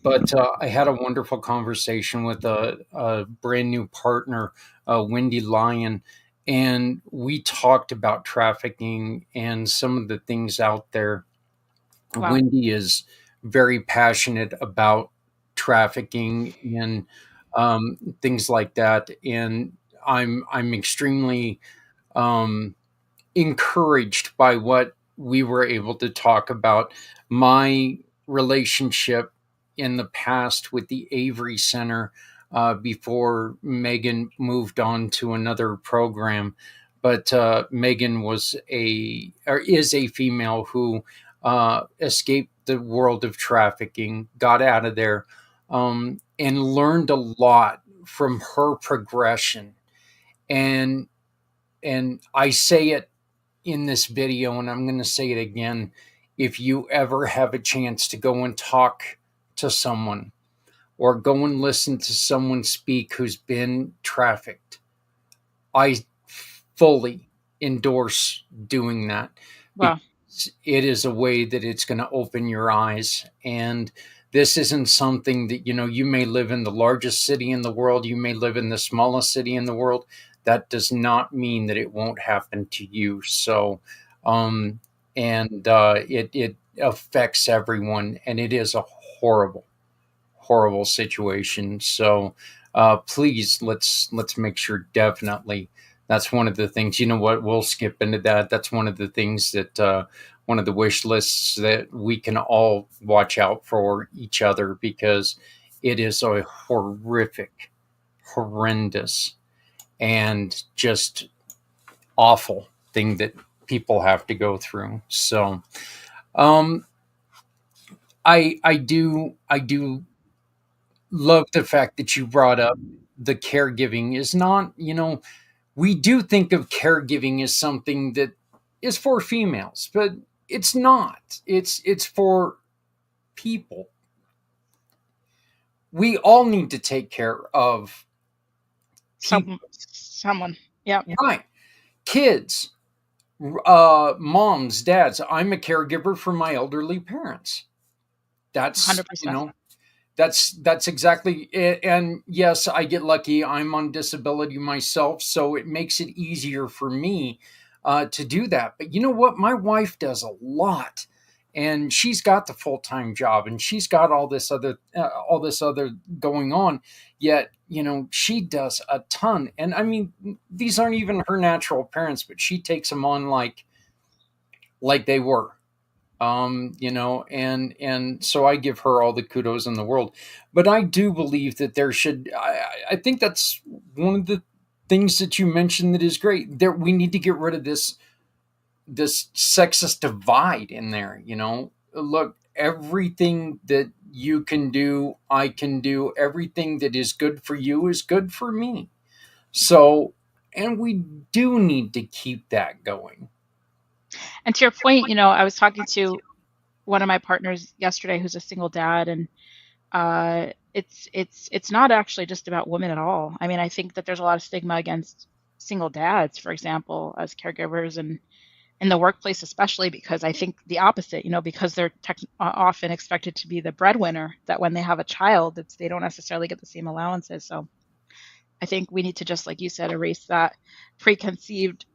But I had a wonderful conversation with a brand new partner, Wendy Lyon, and we talked about trafficking and some of the things out there. Wow. Wendy is very passionate about trafficking and things like that, and I'm extremely encouraged by what we were able to talk about. My relationship in the past with the Avery Center before Megan moved on to another program. But Megan is a female who escaped the world of trafficking, got out of there, and learned a lot from her progression. And I say it in this video, and I'm going to say it again. If you ever have a chance to go and talk to someone or go and listen to someone speak who's been trafficked, I fully endorse doing that. Wow. It is a way that it's going to open your eyes. And this isn't something that, you may live in the largest city in the world. You may live in the smallest city in the world. That does not mean that it won't happen to you. So, it affects everyone, and it is a horrible, horrible situation. So, please, let's make sure. Definitely, that's one of the things. You know what? We'll skip into that. That's one of the things that one of the wish lists that we can all watch out for each other, because it is a horrific, horrendous, and just awful thing that people have to go through. So, I do love the fact that you brought up the caregiving is not, we do think of caregiving as something that is for females, but it's not. It's for people. We all need to take care of someone. Yeah. Right. Kids, moms, dads. I'm a caregiver for my elderly parents. That's 100%. That's exactly it. And yes, I get lucky. I'm on disability myself, so it makes it easier for me to do that. But you know what? My wife does a lot, and she's got the full-time job, and she's got all this other going on. Yet, she does a ton. And I mean, these aren't even her natural parents, but she takes them on like they were. And so I give her all the kudos in the world. But I do believe that there should, I think that's one of the things that you mentioned that is great. We need to get rid of this this sexist divide in there. Look, everything that you can do, I can do. Everything that is good for you is good for me. So, and we do need to keep that going. And to your point, I was talking to one of my partners yesterday who's a single dad, and it's not actually just about women at all. I mean, I think that there's a lot of stigma against single dads, for example, as caregivers, and in the workplace, especially, because I think the opposite, because they're often expected to be the breadwinner, that when they have a child, they don't necessarily get the same allowances. So I think we need to, just like you said, erase that preconceived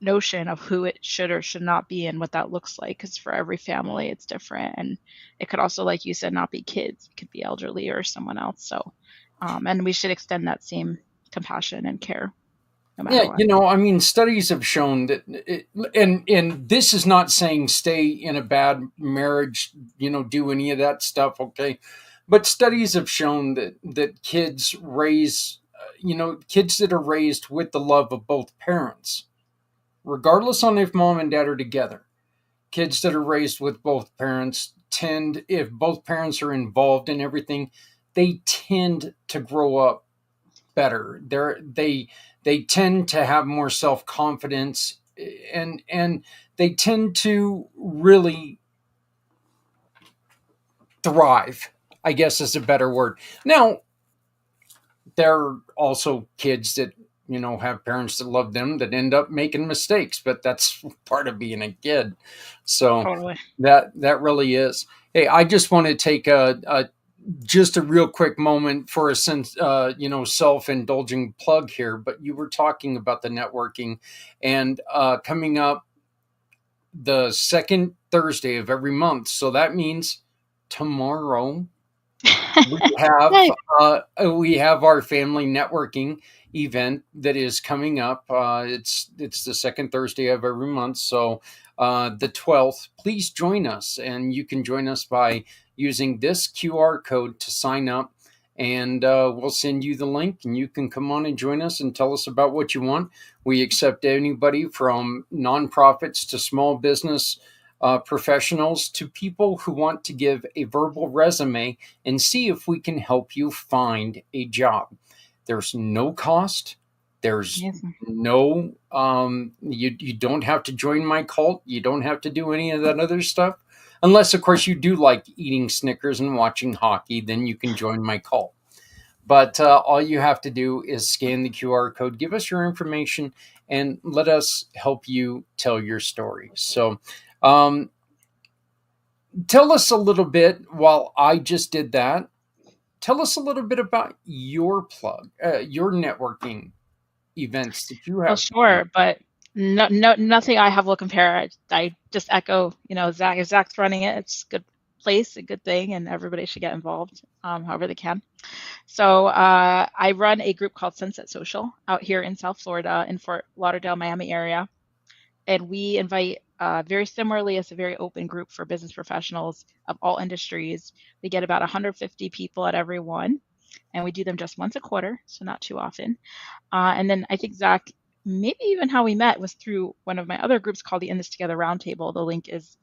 notion of who it should or should not be and what that looks like, because for every family it's different, and it could also, like you said, not be kids, it could be elderly or someone else. So and we should extend that same compassion and care no matter what. I mean, studies have shown that and this is not saying stay in a bad marriage, do any of that stuff, okay? But studies have shown that kids raise kids that are raised with the love of both parents, regardless on if mom and dad are together. Kids that are raised with both parents tend, if both parents are involved in everything, they tend to grow up better. They tend to have more self-confidence, and they tend to really thrive, I guess is a better word. Now, there are also kids that have parents that love them that end up making mistakes, but that's part of being a kid. So Totally. that really is. Hey, I just want to take just a real quick moment for a self-indulging plug here. But you were talking about the networking, and coming up the second Thursday of every month. So that means tomorrow we have our family networking event that is coming up. It's the second Thursday of every month. So the 12th, please join us, and you can join us by using this QR code to sign up, and we'll send you the link, and you can come on and join us and tell us about what you want. We accept anybody from nonprofits to small business professionals to people who want to give a verbal resume and see if we can help you find a job. There's no cost. There's no, you don't have to join my cult. You don't have to do any of that other stuff. Unless, of course, you do like eating Snickers and watching hockey, then you can join my cult. But all you have to do is scan the QR code, give us your information, and let us help you tell your story. So tell us a little bit, while I just did that, tell us a little bit about your plug, your networking events that you have. Well, sure, but nothing I have will compare. I just echo, Zak. If Zak's running it, it's a good place, a good thing, and everybody should get involved, however they can. So I run a group called Sunset Social out here in South Florida, in Fort Lauderdale, Miami area, and we invite, very similarly, it's a very open group for business professionals of all industries. We get about 150 people at every one, and we do them just once a quarter, so not too often. And then I think, Zak, maybe even how we met was through one of my other groups called the In This Together Roundtable. The link is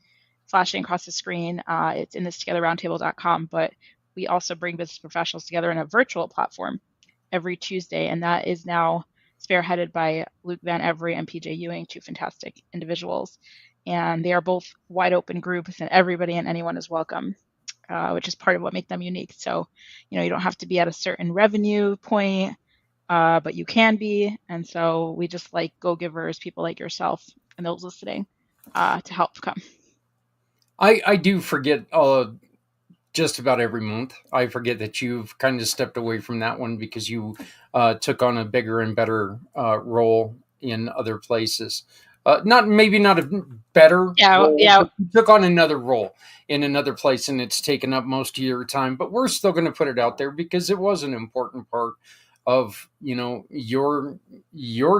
flashing across the screen. It's inthistogetherroundtable.com, but we also bring business professionals together in a virtual platform every Tuesday, and that is now spearheaded by Luke Van Every and PJ Ewing, two fantastic individuals. And they are both wide open groups, and everybody and anyone is welcome, which is part of what makes them unique. So, you don't have to be at a certain revenue point, but you can be. And so we just like go-givers, people like yourself and those listening, to help come. I do forget just about every month. I forget that you've kind of stepped away from that one because you took on a bigger and better role in other places. Not a better role, but you took on another role in another place, and it's taken up most of your time. But we're still going to put it out there because it was an important part of your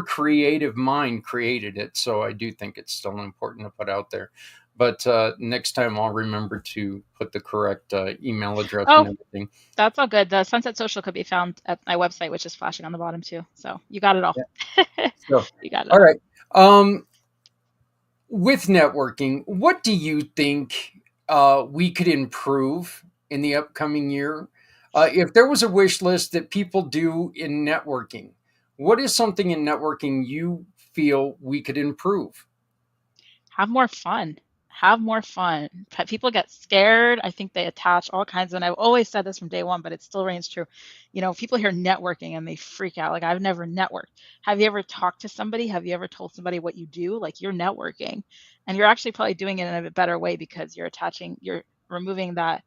creative mind created it. So I do think it's still important to put out there. But next time I'll remember to put the correct email address and everything. That's all good. The Sunset Social could be found at my website, which is flashing on the bottom too. So you got it all. Yeah. So, you got it all right. with networking, what do you think we could improve in the upcoming year? If there was a wish list that people do in networking, what is something in networking you feel we could improve? Have more fun. Have more fun. People get scared. I think they attach all kinds of, and I've always said this from day one, but it still reigns true. People hear networking and they freak out. Like, I've never networked. Have you ever talked to somebody? Have you ever told somebody what you do? Like, you're networking, and you're actually probably doing it in a better way because you're removing that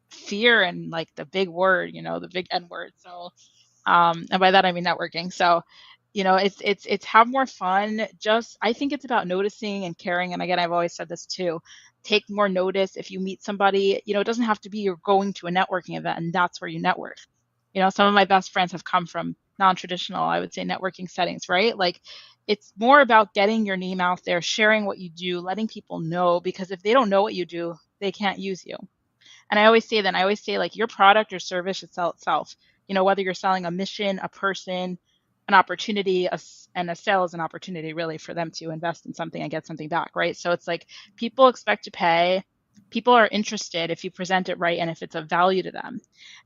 fear and like the big word, the big N word. So and by that I mean networking. So, it's have more fun. Just I think it's about noticing and caring. And again, I've always said this too. Take more notice if you meet somebody. It doesn't have to be you're going to a networking event and that's where you network. Some of my best friends have come from non-traditional, I would say, networking settings, right? Like, it's more about getting your name out there, sharing what you do, letting people know, because if they don't know what you do, they can't use you. And I always say, like, your product or service should sell itself. Whether you're selling a mission, a person, an opportunity, and a sale is an opportunity really for them to invest in something and get something back, right? So it's like people expect to pay. People are interested if you present it right and if it's of value to them.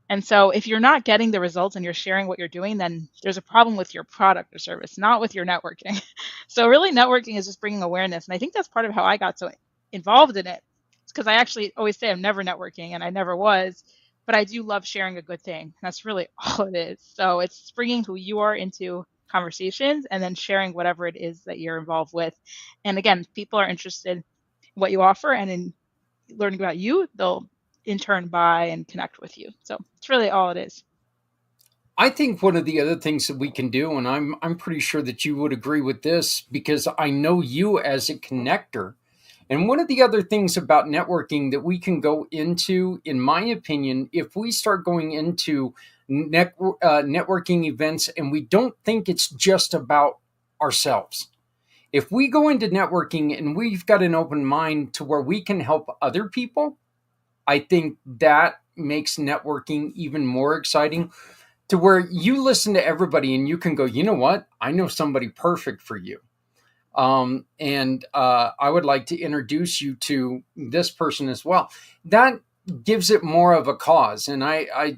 And so if you're not getting the results and you're sharing what you're doing, then there's a problem with your product or service, not with your networking. So really networking is just bringing awareness. And I think that's part of how I got so involved in it. It's because I actually always say I'm never networking and I never was, but I do love sharing a good thing. That's really all it is. So it's bringing who you are into conversations and then sharing whatever it is that you're involved with. And again, people are interested in what you offer and in learning about you, they'll in turn buy and connect with you. So it's really all it is. I think one of the other things that we can do, and I'm pretty sure that you would agree with this because I know you as a connector. And one of the other things about networking that we can go into, in my opinion, if we start going into networking events and we don't think it's just about ourselves, if we go into networking and we've got an open mind to where we can help other people, I think that makes networking even more exciting, to where you listen to everybody and you can go, you know what? I know somebody perfect for you. And I would like to introduce you to this person as well. That gives it more of a cause. And I,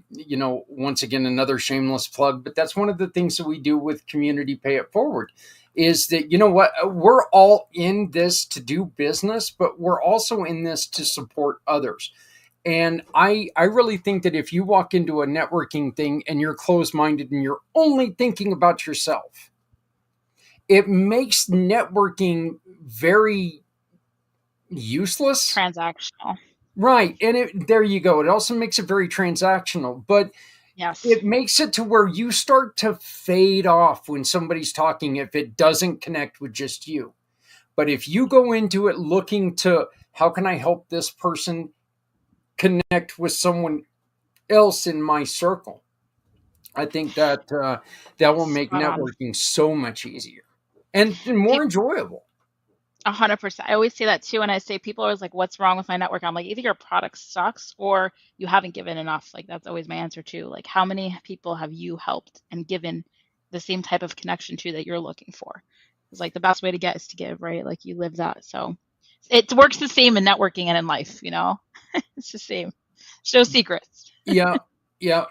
once again, another shameless plug, but that's one of the things that we do with Community Pay It Forward is that, you know what, we're all in this to do business, but we're also in this to support others. And I really think that if you walk into a networking thing and you're closed-minded and you're only thinking about yourself, it makes networking very useless. Transactional. Right. And there you go. It also makes it very transactional, but Yes. it makes it to where you start to fade off when somebody's talking if it doesn't connect with just you. But if you go into it looking to, how can I help this person connect with someone else in my circle, I think that that will make Spot on. networking so much easier and more enjoyable. 100%. I always say that too. And I say people are always like, what's wrong with my network? I'm like, either your product sucks or you haven't given enough. Like, that's always my answer too. Like, how many people have you helped and given the same type of connection to that you're looking for? It's like the best way to get is to give, right? Like, you live that. So it works the same in networking and in life, it's the same. No secrets. Yeah.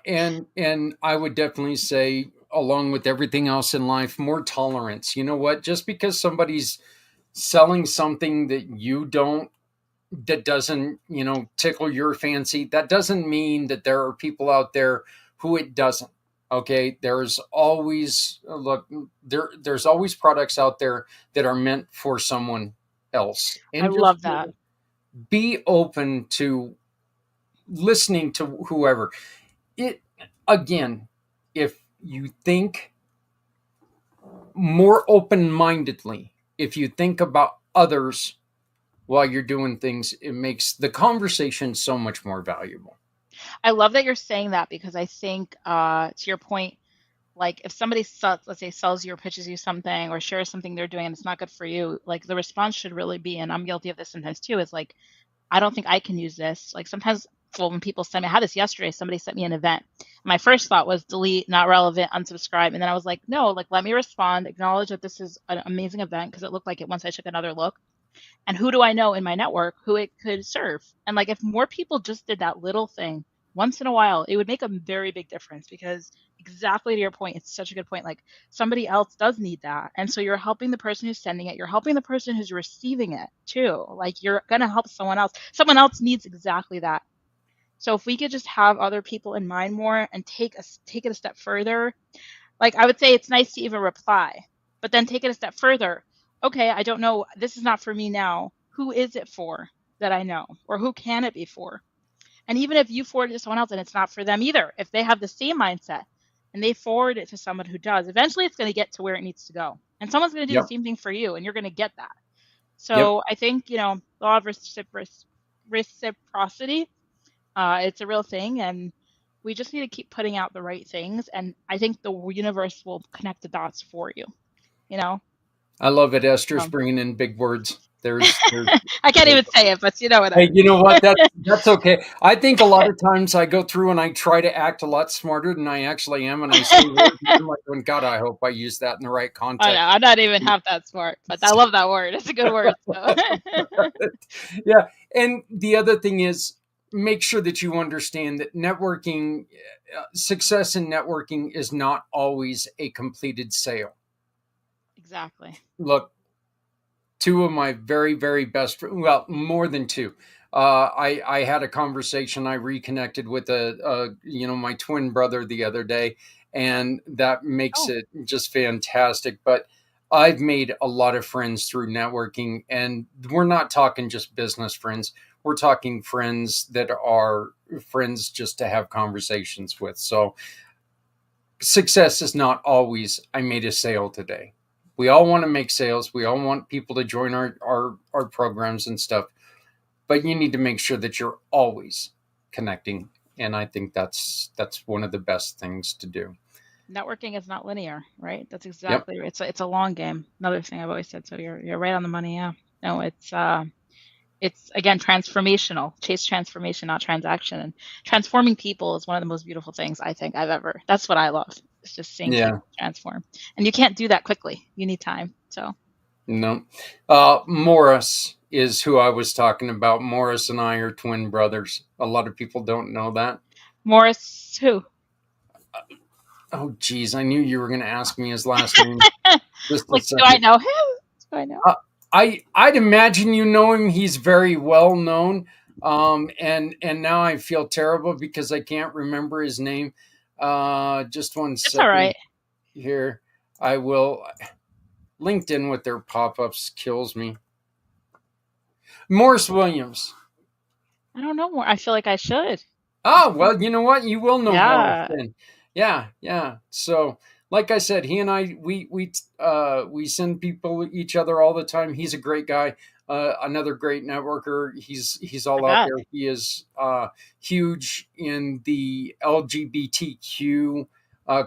And I would definitely say, along with everything else in life, more tolerance. You know what? Just because somebody's selling something that doesn't, tickle your fancy, that doesn't mean that there are people out there who it doesn't. Okay. There's always there's always products out there that are meant for someone else. And I love that. be open to listening to whoever. It again, if you think more open-mindedly, if you think about others while you're doing things, it makes the conversation so much more valuable. I love that you're saying that because I think to your point, like if somebody let's say sells you or pitches you something or shares something they're doing and it's not good for you, like the response should really be, and I'm guilty of this sometimes too, is like, I don't think I can use this. Like sometimes, well, when people send me, I had this yesterday, somebody sent me an event. My first thought was delete, not relevant, unsubscribe. And then I was like, no, like let me respond, acknowledge that this is an amazing event because it looked like it once I took another look. And who do I know in my network who it could serve? And like if more people just did that little thing once in a while, it would make a very big difference, because exactly to your point, it's such a good point. Like somebody else does need that. And so you're helping the person who's sending it, you're helping the person who's receiving it too. Like you're going to help someone else. Someone else needs exactly that. So if we could just have other people in mind more and take it a step further, like I would say it's nice to even reply, but then take it a step further. Okay, I don't know. This is not for me now. Who is it for that I know? Or who can it be for? And even if you forward it to someone else and it's not for them either, if they have the same mindset and they forward it to someone who does, eventually it's going to get to where it needs to go. And someone's going to do the Yep. same thing for you, and you're going to get that. Yep. So I think, law of reciprocity, it's a real thing, and we just need to keep putting out the right things. And I think the universe will connect the dots for you, you know? I love it. Esther's Um, bringing in big words. There's I can't even say it, but you know what I Hey, mean. you know what? That's okay. I think a lot of times I go through and I try to act a lot smarter than I actually am, and I say words, and I'm like, "Oh, God, I hope I use that in the right I context." know, I'm not even half that smart, but I love that word. It's a good word. So. Yeah, and the other thing is, make sure that you understand that networking, success in networking is not always a completed sale. Exactly. Look, two of my very, very best, well, more than two. I had a conversation. I reconnected with my twin brother the other day, and that makes Oh, it just fantastic. But I've made a lot of friends through networking, and we're not talking just business friends. We're talking friends that are friends just to have conversations with. So success is not always, I made a sale today. We all want to make sales. We all want people to join our programs and stuff, but you need to make sure that you're always connecting. And I think that's one of the best things to do. networking is not linear, right? That's Yep. exactly. It's a long game. Another thing I've always said. So you're right on the money. Yeah. No, it's again transformational. Chase transformation, not transaction. And transforming people is one of the most beautiful things I think I've ever. That's what I love. It's just seeing Yeah. people transform, and you can't do that quickly. You need time. So No. Morris is who I was talking about. Morris and I are twin brothers. A lot of people don't know that. Morris, who? Oh, geez. I knew you were going to ask me his last name. Just a Like, do I second. know him? Do I know? I'd imagine you know him. He's very well known. And now I feel terrible because I can't remember his name. Just one It's all second right. here. I will. LinkedIn with their pop-ups kills me. Morris Williams. I don't know more. I feel like I should. Oh, well, you know what? You will know Morris Yeah, then. Yeah, yeah. So, like I said, he and I we send people each other all the time. He's a great guy. Another great networker. He's I all out bet. there. He is huge in the LGBTQ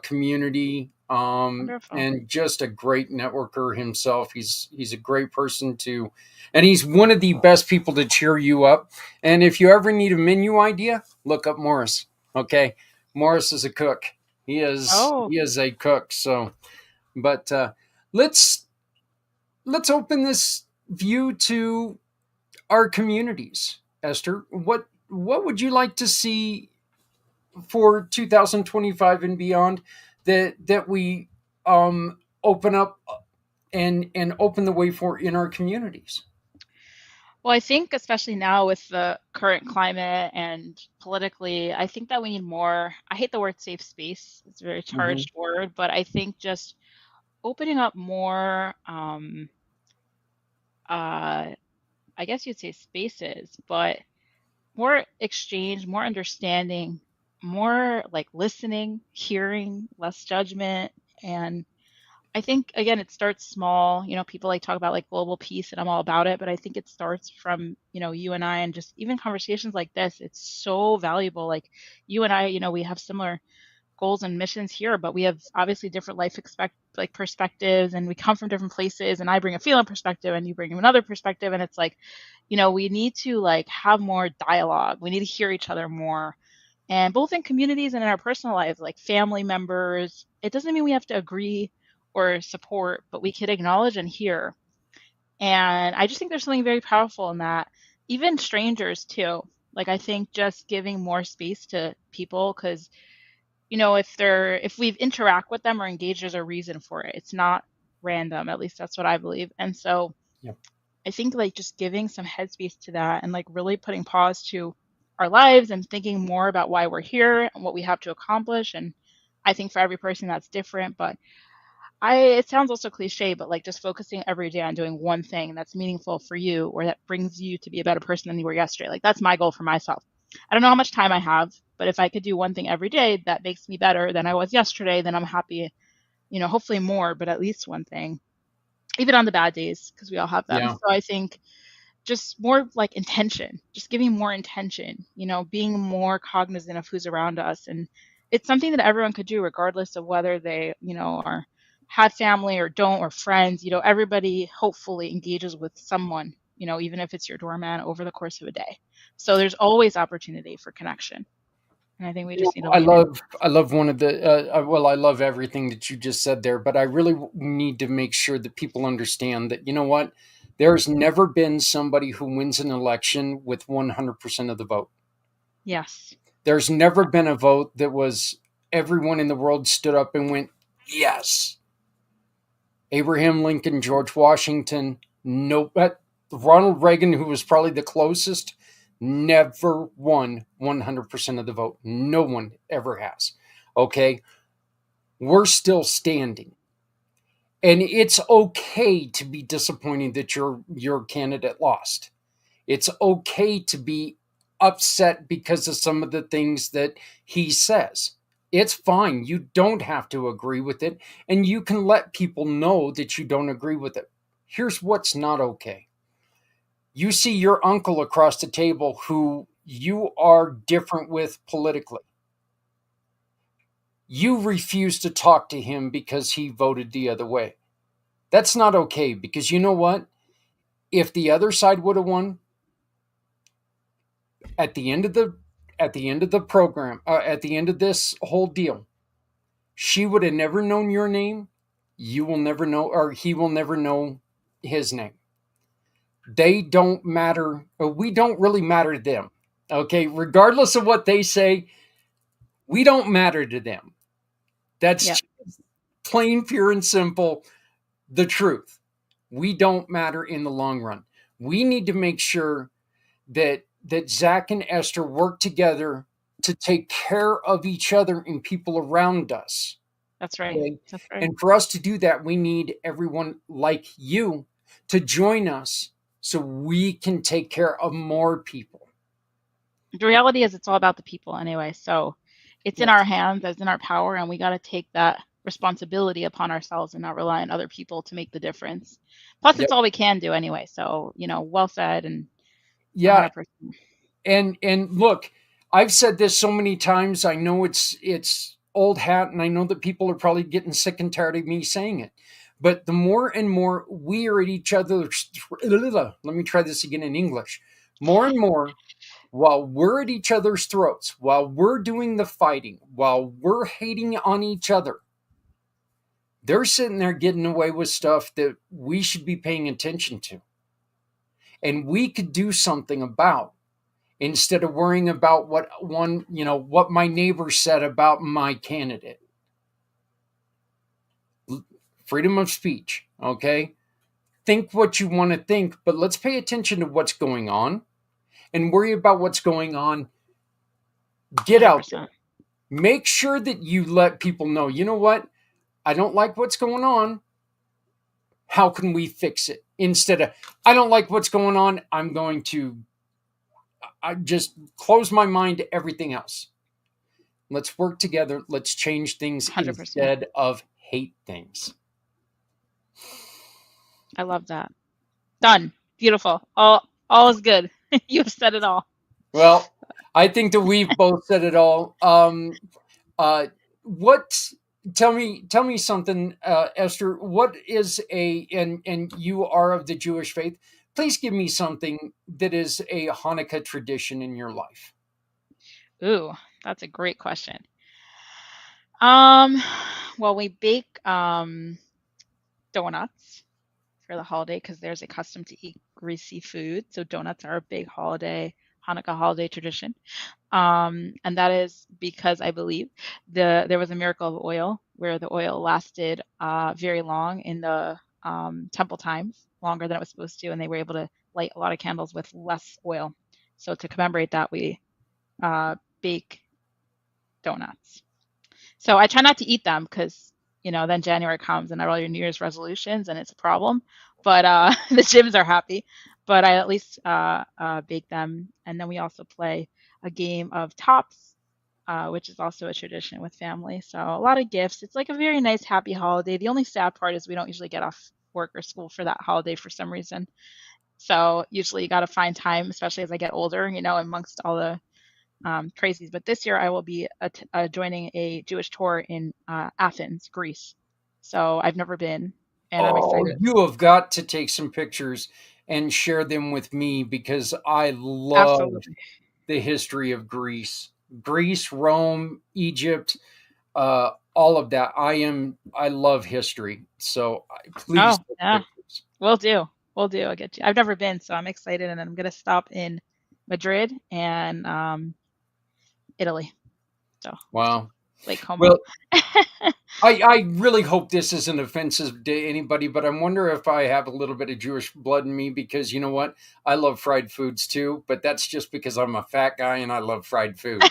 community. Wonderful. And just a great networker himself. He's a great person to, and he's one of the best people to cheer you up. And if you ever need a menu idea, look up Morris. Okay, Morris is a cook. Oh, He is a cook. So, but let's open this view to our communities. Esther, what would you like to see for 2025 and beyond that we open up and open the way for in our communities? well, I think especially now with the current climate and politically, I think that we need more. I hate the word safe space. It's a very Mm-hmm. charged word, but I think just opening up more, I guess you'd say spaces, but more exchange, more understanding, more like listening, hearing, less judgment. And I think again, it starts small. People like talk about like global peace, and I'm all about it. But I think it starts from you and I, and just even conversations like this. It's so valuable. Like you and I, we have similar goals and missions here, but we have obviously different like perspectives, and we come from different places. And I bring a feeling perspective, and you bring another perspective, and it's like, we need to like have more dialogue. We need to hear each other more, and both in communities and in our personal lives, like family members. It doesn't mean we have to agree or support, but we could acknowledge and hear. And I just think there's something very powerful in that. Even strangers too. Like I think just giving more space to people, because if we interact with them or engage, there's a reason for it. It's not random. At least that's what I believe. And so Yep. I think like just giving some headspace to that and like really putting pause to our lives and thinking more about why we're here and what we have to accomplish. And I think for every person that's different, but it sounds also cliche, but like just focusing every day on doing one thing that's meaningful for you or that brings you to be a better person than you were yesterday. Like that's my goal for myself. I don't know how much time I have, but if I could do one thing every day that makes me better than I was yesterday, then I'm happy, hopefully more, but at least one thing, even on the bad days, because we all have them. Yeah. So I think just more like intention, just giving more intention, being more cognizant of who's around us. And it's something that everyone could do, regardless of whether they, are had family or don't, or friends. Everybody hopefully engages with someone, even if it's your doorman over the course of a day. So there's always opportunity for connection. And I think we just need to I lean in. love one of the well, I love everything that you just said there, but I really need to make sure that people understand that, you know what, there's never been somebody who wins an election with 100% of the vote. Yes. There's never been a vote that was everyone in the world stood up and went, yes. Abraham Lincoln, George Washington, no, Ronald Reagan, who was probably the closest, never won 100% of the vote. No one ever has. Okay. We're still standing. And it's okay to be disappointed that your candidate lost. It's okay to be upset because of some of the things that he says. It's fine. You don't have to agree with it, and you can let people know that you don't agree with it. Here's what's not okay. You see your uncle across the table who you are different with politically. You refuse to talk to him because he voted the other way. That's not okay, because you know what? If the other side would have won, at the end of the program, at the end of this whole deal, she would have never known your name. You will never know, or he will never know his name. They don't matter. We don't really matter to them. Okay, regardless of what they say, we don't matter to them. That's Yep. plain, pure, and simple the truth. We don't matter in the long run. We need to make sure that Zak and Esther work together to take care of each other and people around us. That's right. Okay? That's right. And for us to do that, we need everyone like you to join us so we can take care of more people. The reality is it's all about the people anyway. So it's in Yes. our hands, it's in our power, and we got to take that responsibility upon ourselves and not rely on other people to make the difference. Plus, Yep. it's all we can do anyway. So, well said and Yeah. 100%. And look, I've said this so many times. I know it's old hat, and I know that people are probably getting sick and tired of me saying it. But the more and more we are at each other's, let me try this again in English. More and more, while we're at each other's throats, while we're doing the fighting, while we're hating on each other, they're sitting there getting away with stuff that we should be paying attention to. And we could do something about, instead of worrying about what my neighbor said about my candidate. Freedom of speech, okay? Think what you want to think, but let's pay attention to what's going on and worry about what's going on. Get out there. 100%. Make sure that you let people know, you know what? I don't like what's going on. How can we fix it? Instead of, I don't like what's going on, I'm going to just close my mind to everything else. Let's work together. Let's change things 100%. instead of hate things. I love that. Done. Beautiful. All is good. You've said it all. Well, I think that we've both said it all. What? Tell me something, Esther. What is and you are of the Jewish faith? Please give me something that is a Hanukkah tradition in your life. Ooh, that's a great question. Well, we bake donuts for the holiday because there's accustomed to eat greasy food. So donuts are a big holiday, Hanukkah holiday tradition. And that is because I believe there was a miracle of oil where the oil lasted very long in the temple times, longer than it was supposed to, and they were able to light a lot of candles with less oil. So to commemorate that, we bake donuts. So I try not to eat them because, then January comes and all your New Year's resolutions and it's a problem. But the gyms are happy. But I at least bake them. And then we also play a game of tops, which is also a tradition with family. So a lot of gifts. It's like a very nice, happy holiday. The only sad part is we don't usually get off work or school for that holiday for some reason. So usually you got to find time, especially as I get older, amongst all the crazies. But this year I will be joining a Jewish tour in Athens, Greece. So I've never been, and I'm excited. You have got to take some pictures and share them with me because I love Absolutely. the history of Greece, Rome, Egypt, all of that. I love history. So please. Oh, yeah. We'll do. I'll get you. I've never been, so I'm excited, and I'm going to stop in Madrid and Italy. So wow, Lake Como. Well, I really hope this isn't offensive to anybody, but I wonder if I have a little bit of Jewish blood in me because you know what? I love fried foods too, but that's just because I'm a fat guy and I love fried foods.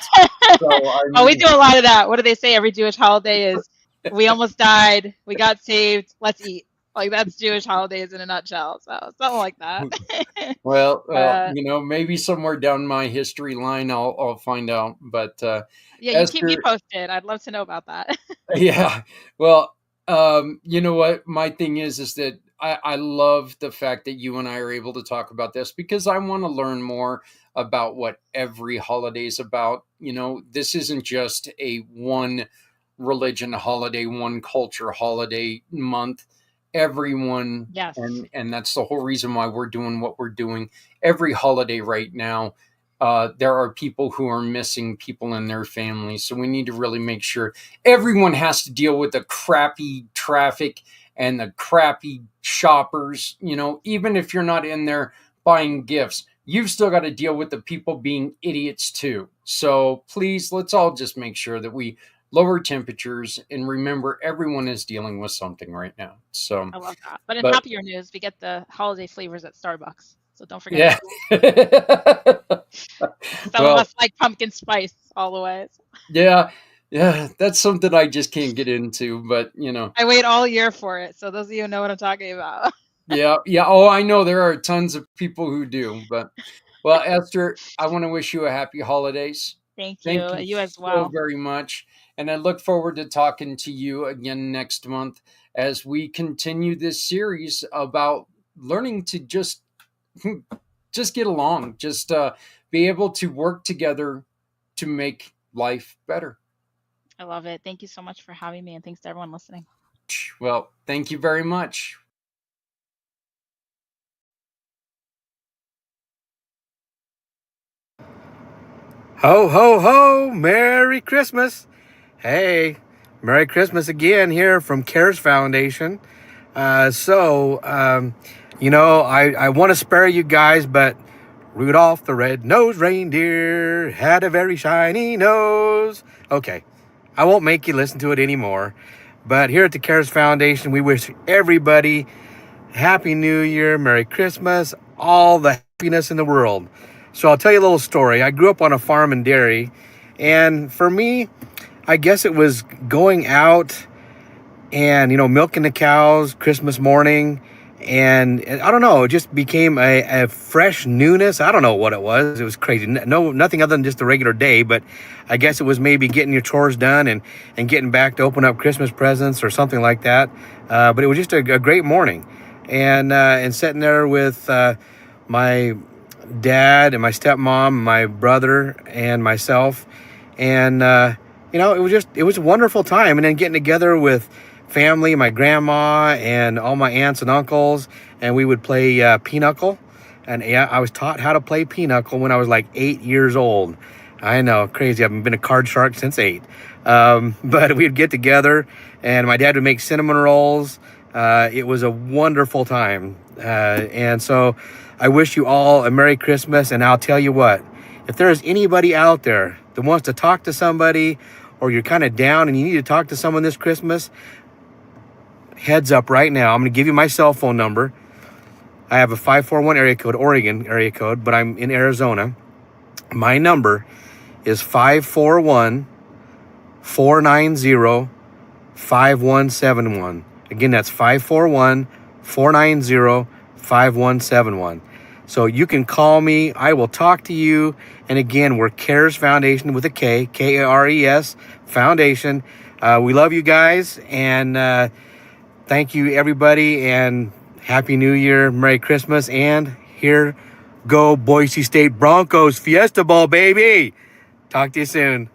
So, we do a lot of that. What do they say? Every Jewish holiday is, we almost died, we got saved, let's eat. Like that's Jewish holidays in a nutshell. So something like that. well, maybe somewhere down my history line, I'll find out. But yeah, you Esther, keep me posted. I'd love to know about that. Yeah. Well, you know what? My thing is that I love the fact that you and I are able to talk about this because I want to learn more about what every holiday is about. This isn't just a one religion holiday, one culture holiday month. Everyone, yes, and that's the whole reason why we're doing what we're doing. Every holiday right now, there are people who are missing people in their families. So we need to really make sure everyone has to deal with the crappy traffic and the crappy shoppers. Even if you're not in there buying gifts, you've still got to deal with the people being idiots too. So please, let's all just make sure that we lower temperatures and remember everyone is dealing with something right now. So I love that. But in happier news, we get the holiday flavors at Starbucks. So don't forget. Yeah. Some of us like pumpkin spice all the way. Yeah, that's something I just can't get into, but I wait all year for it. So those of you who know what I'm talking about. Yeah. Oh, I know there are tons of people who do, but well, Esther, I want to wish you a happy holidays. Thank you. You as well. So very much. And I look forward to talking to you again next month as we continue this series about learning to just get along, just be able to work together to make life better. I love it. Thank you so much for having me, and thanks to everyone listening. Well, thank you very much. Ho, ho, ho! Merry Christmas! Hey, Merry Christmas again here from CARES Foundation. I want to spare you guys, but Rudolph the red-nosed reindeer had a very shiny nose. Okay, I won't make you listen to it anymore. But here at the CARES Foundation, we wish everybody Happy New Year, Merry Christmas, all the happiness in the world. So I'll tell you a little story. I grew up on a farm and dairy, and for me, I guess it was going out and, milking the cows Christmas morning, and I don't know, it just became a fresh newness. I don't know what it was. It was crazy. Nothing other than just a regular day, but I guess it was maybe getting your chores done and getting back to open up Christmas presents or something like that. But it was just a great morning, and sitting there with my dad and my stepmom, my brother and myself, and it was a wonderful time. And then getting together with family, my grandma and all my aunts and uncles, and we would play pinochle. And yeah, I was taught how to play pinochle when I was like 8 years old. I know, crazy. I've been a card shark since 8. But we'd get together, and my dad would make cinnamon rolls. It was a wonderful time. And so I wish you all a Merry Christmas. And I'll tell you what, if there is anybody out there that wants to talk to somebody, or you're kind of down and you need to talk to someone this Christmas, heads up right now. I'm going to give you my cell phone number. I have a 541 area code, Oregon area code, but I'm in Arizona. My number is 541-490-5171. Again, that's 541-490-5171. So you can call me. I will talk to you. And again, we're CARES Foundation with a K, K-A-R-E-S Foundation. We love you guys. And thank you, everybody. And Happy New Year. Merry Christmas. And here go Boise State Broncos. Fiesta Bowl, baby. Talk to you soon.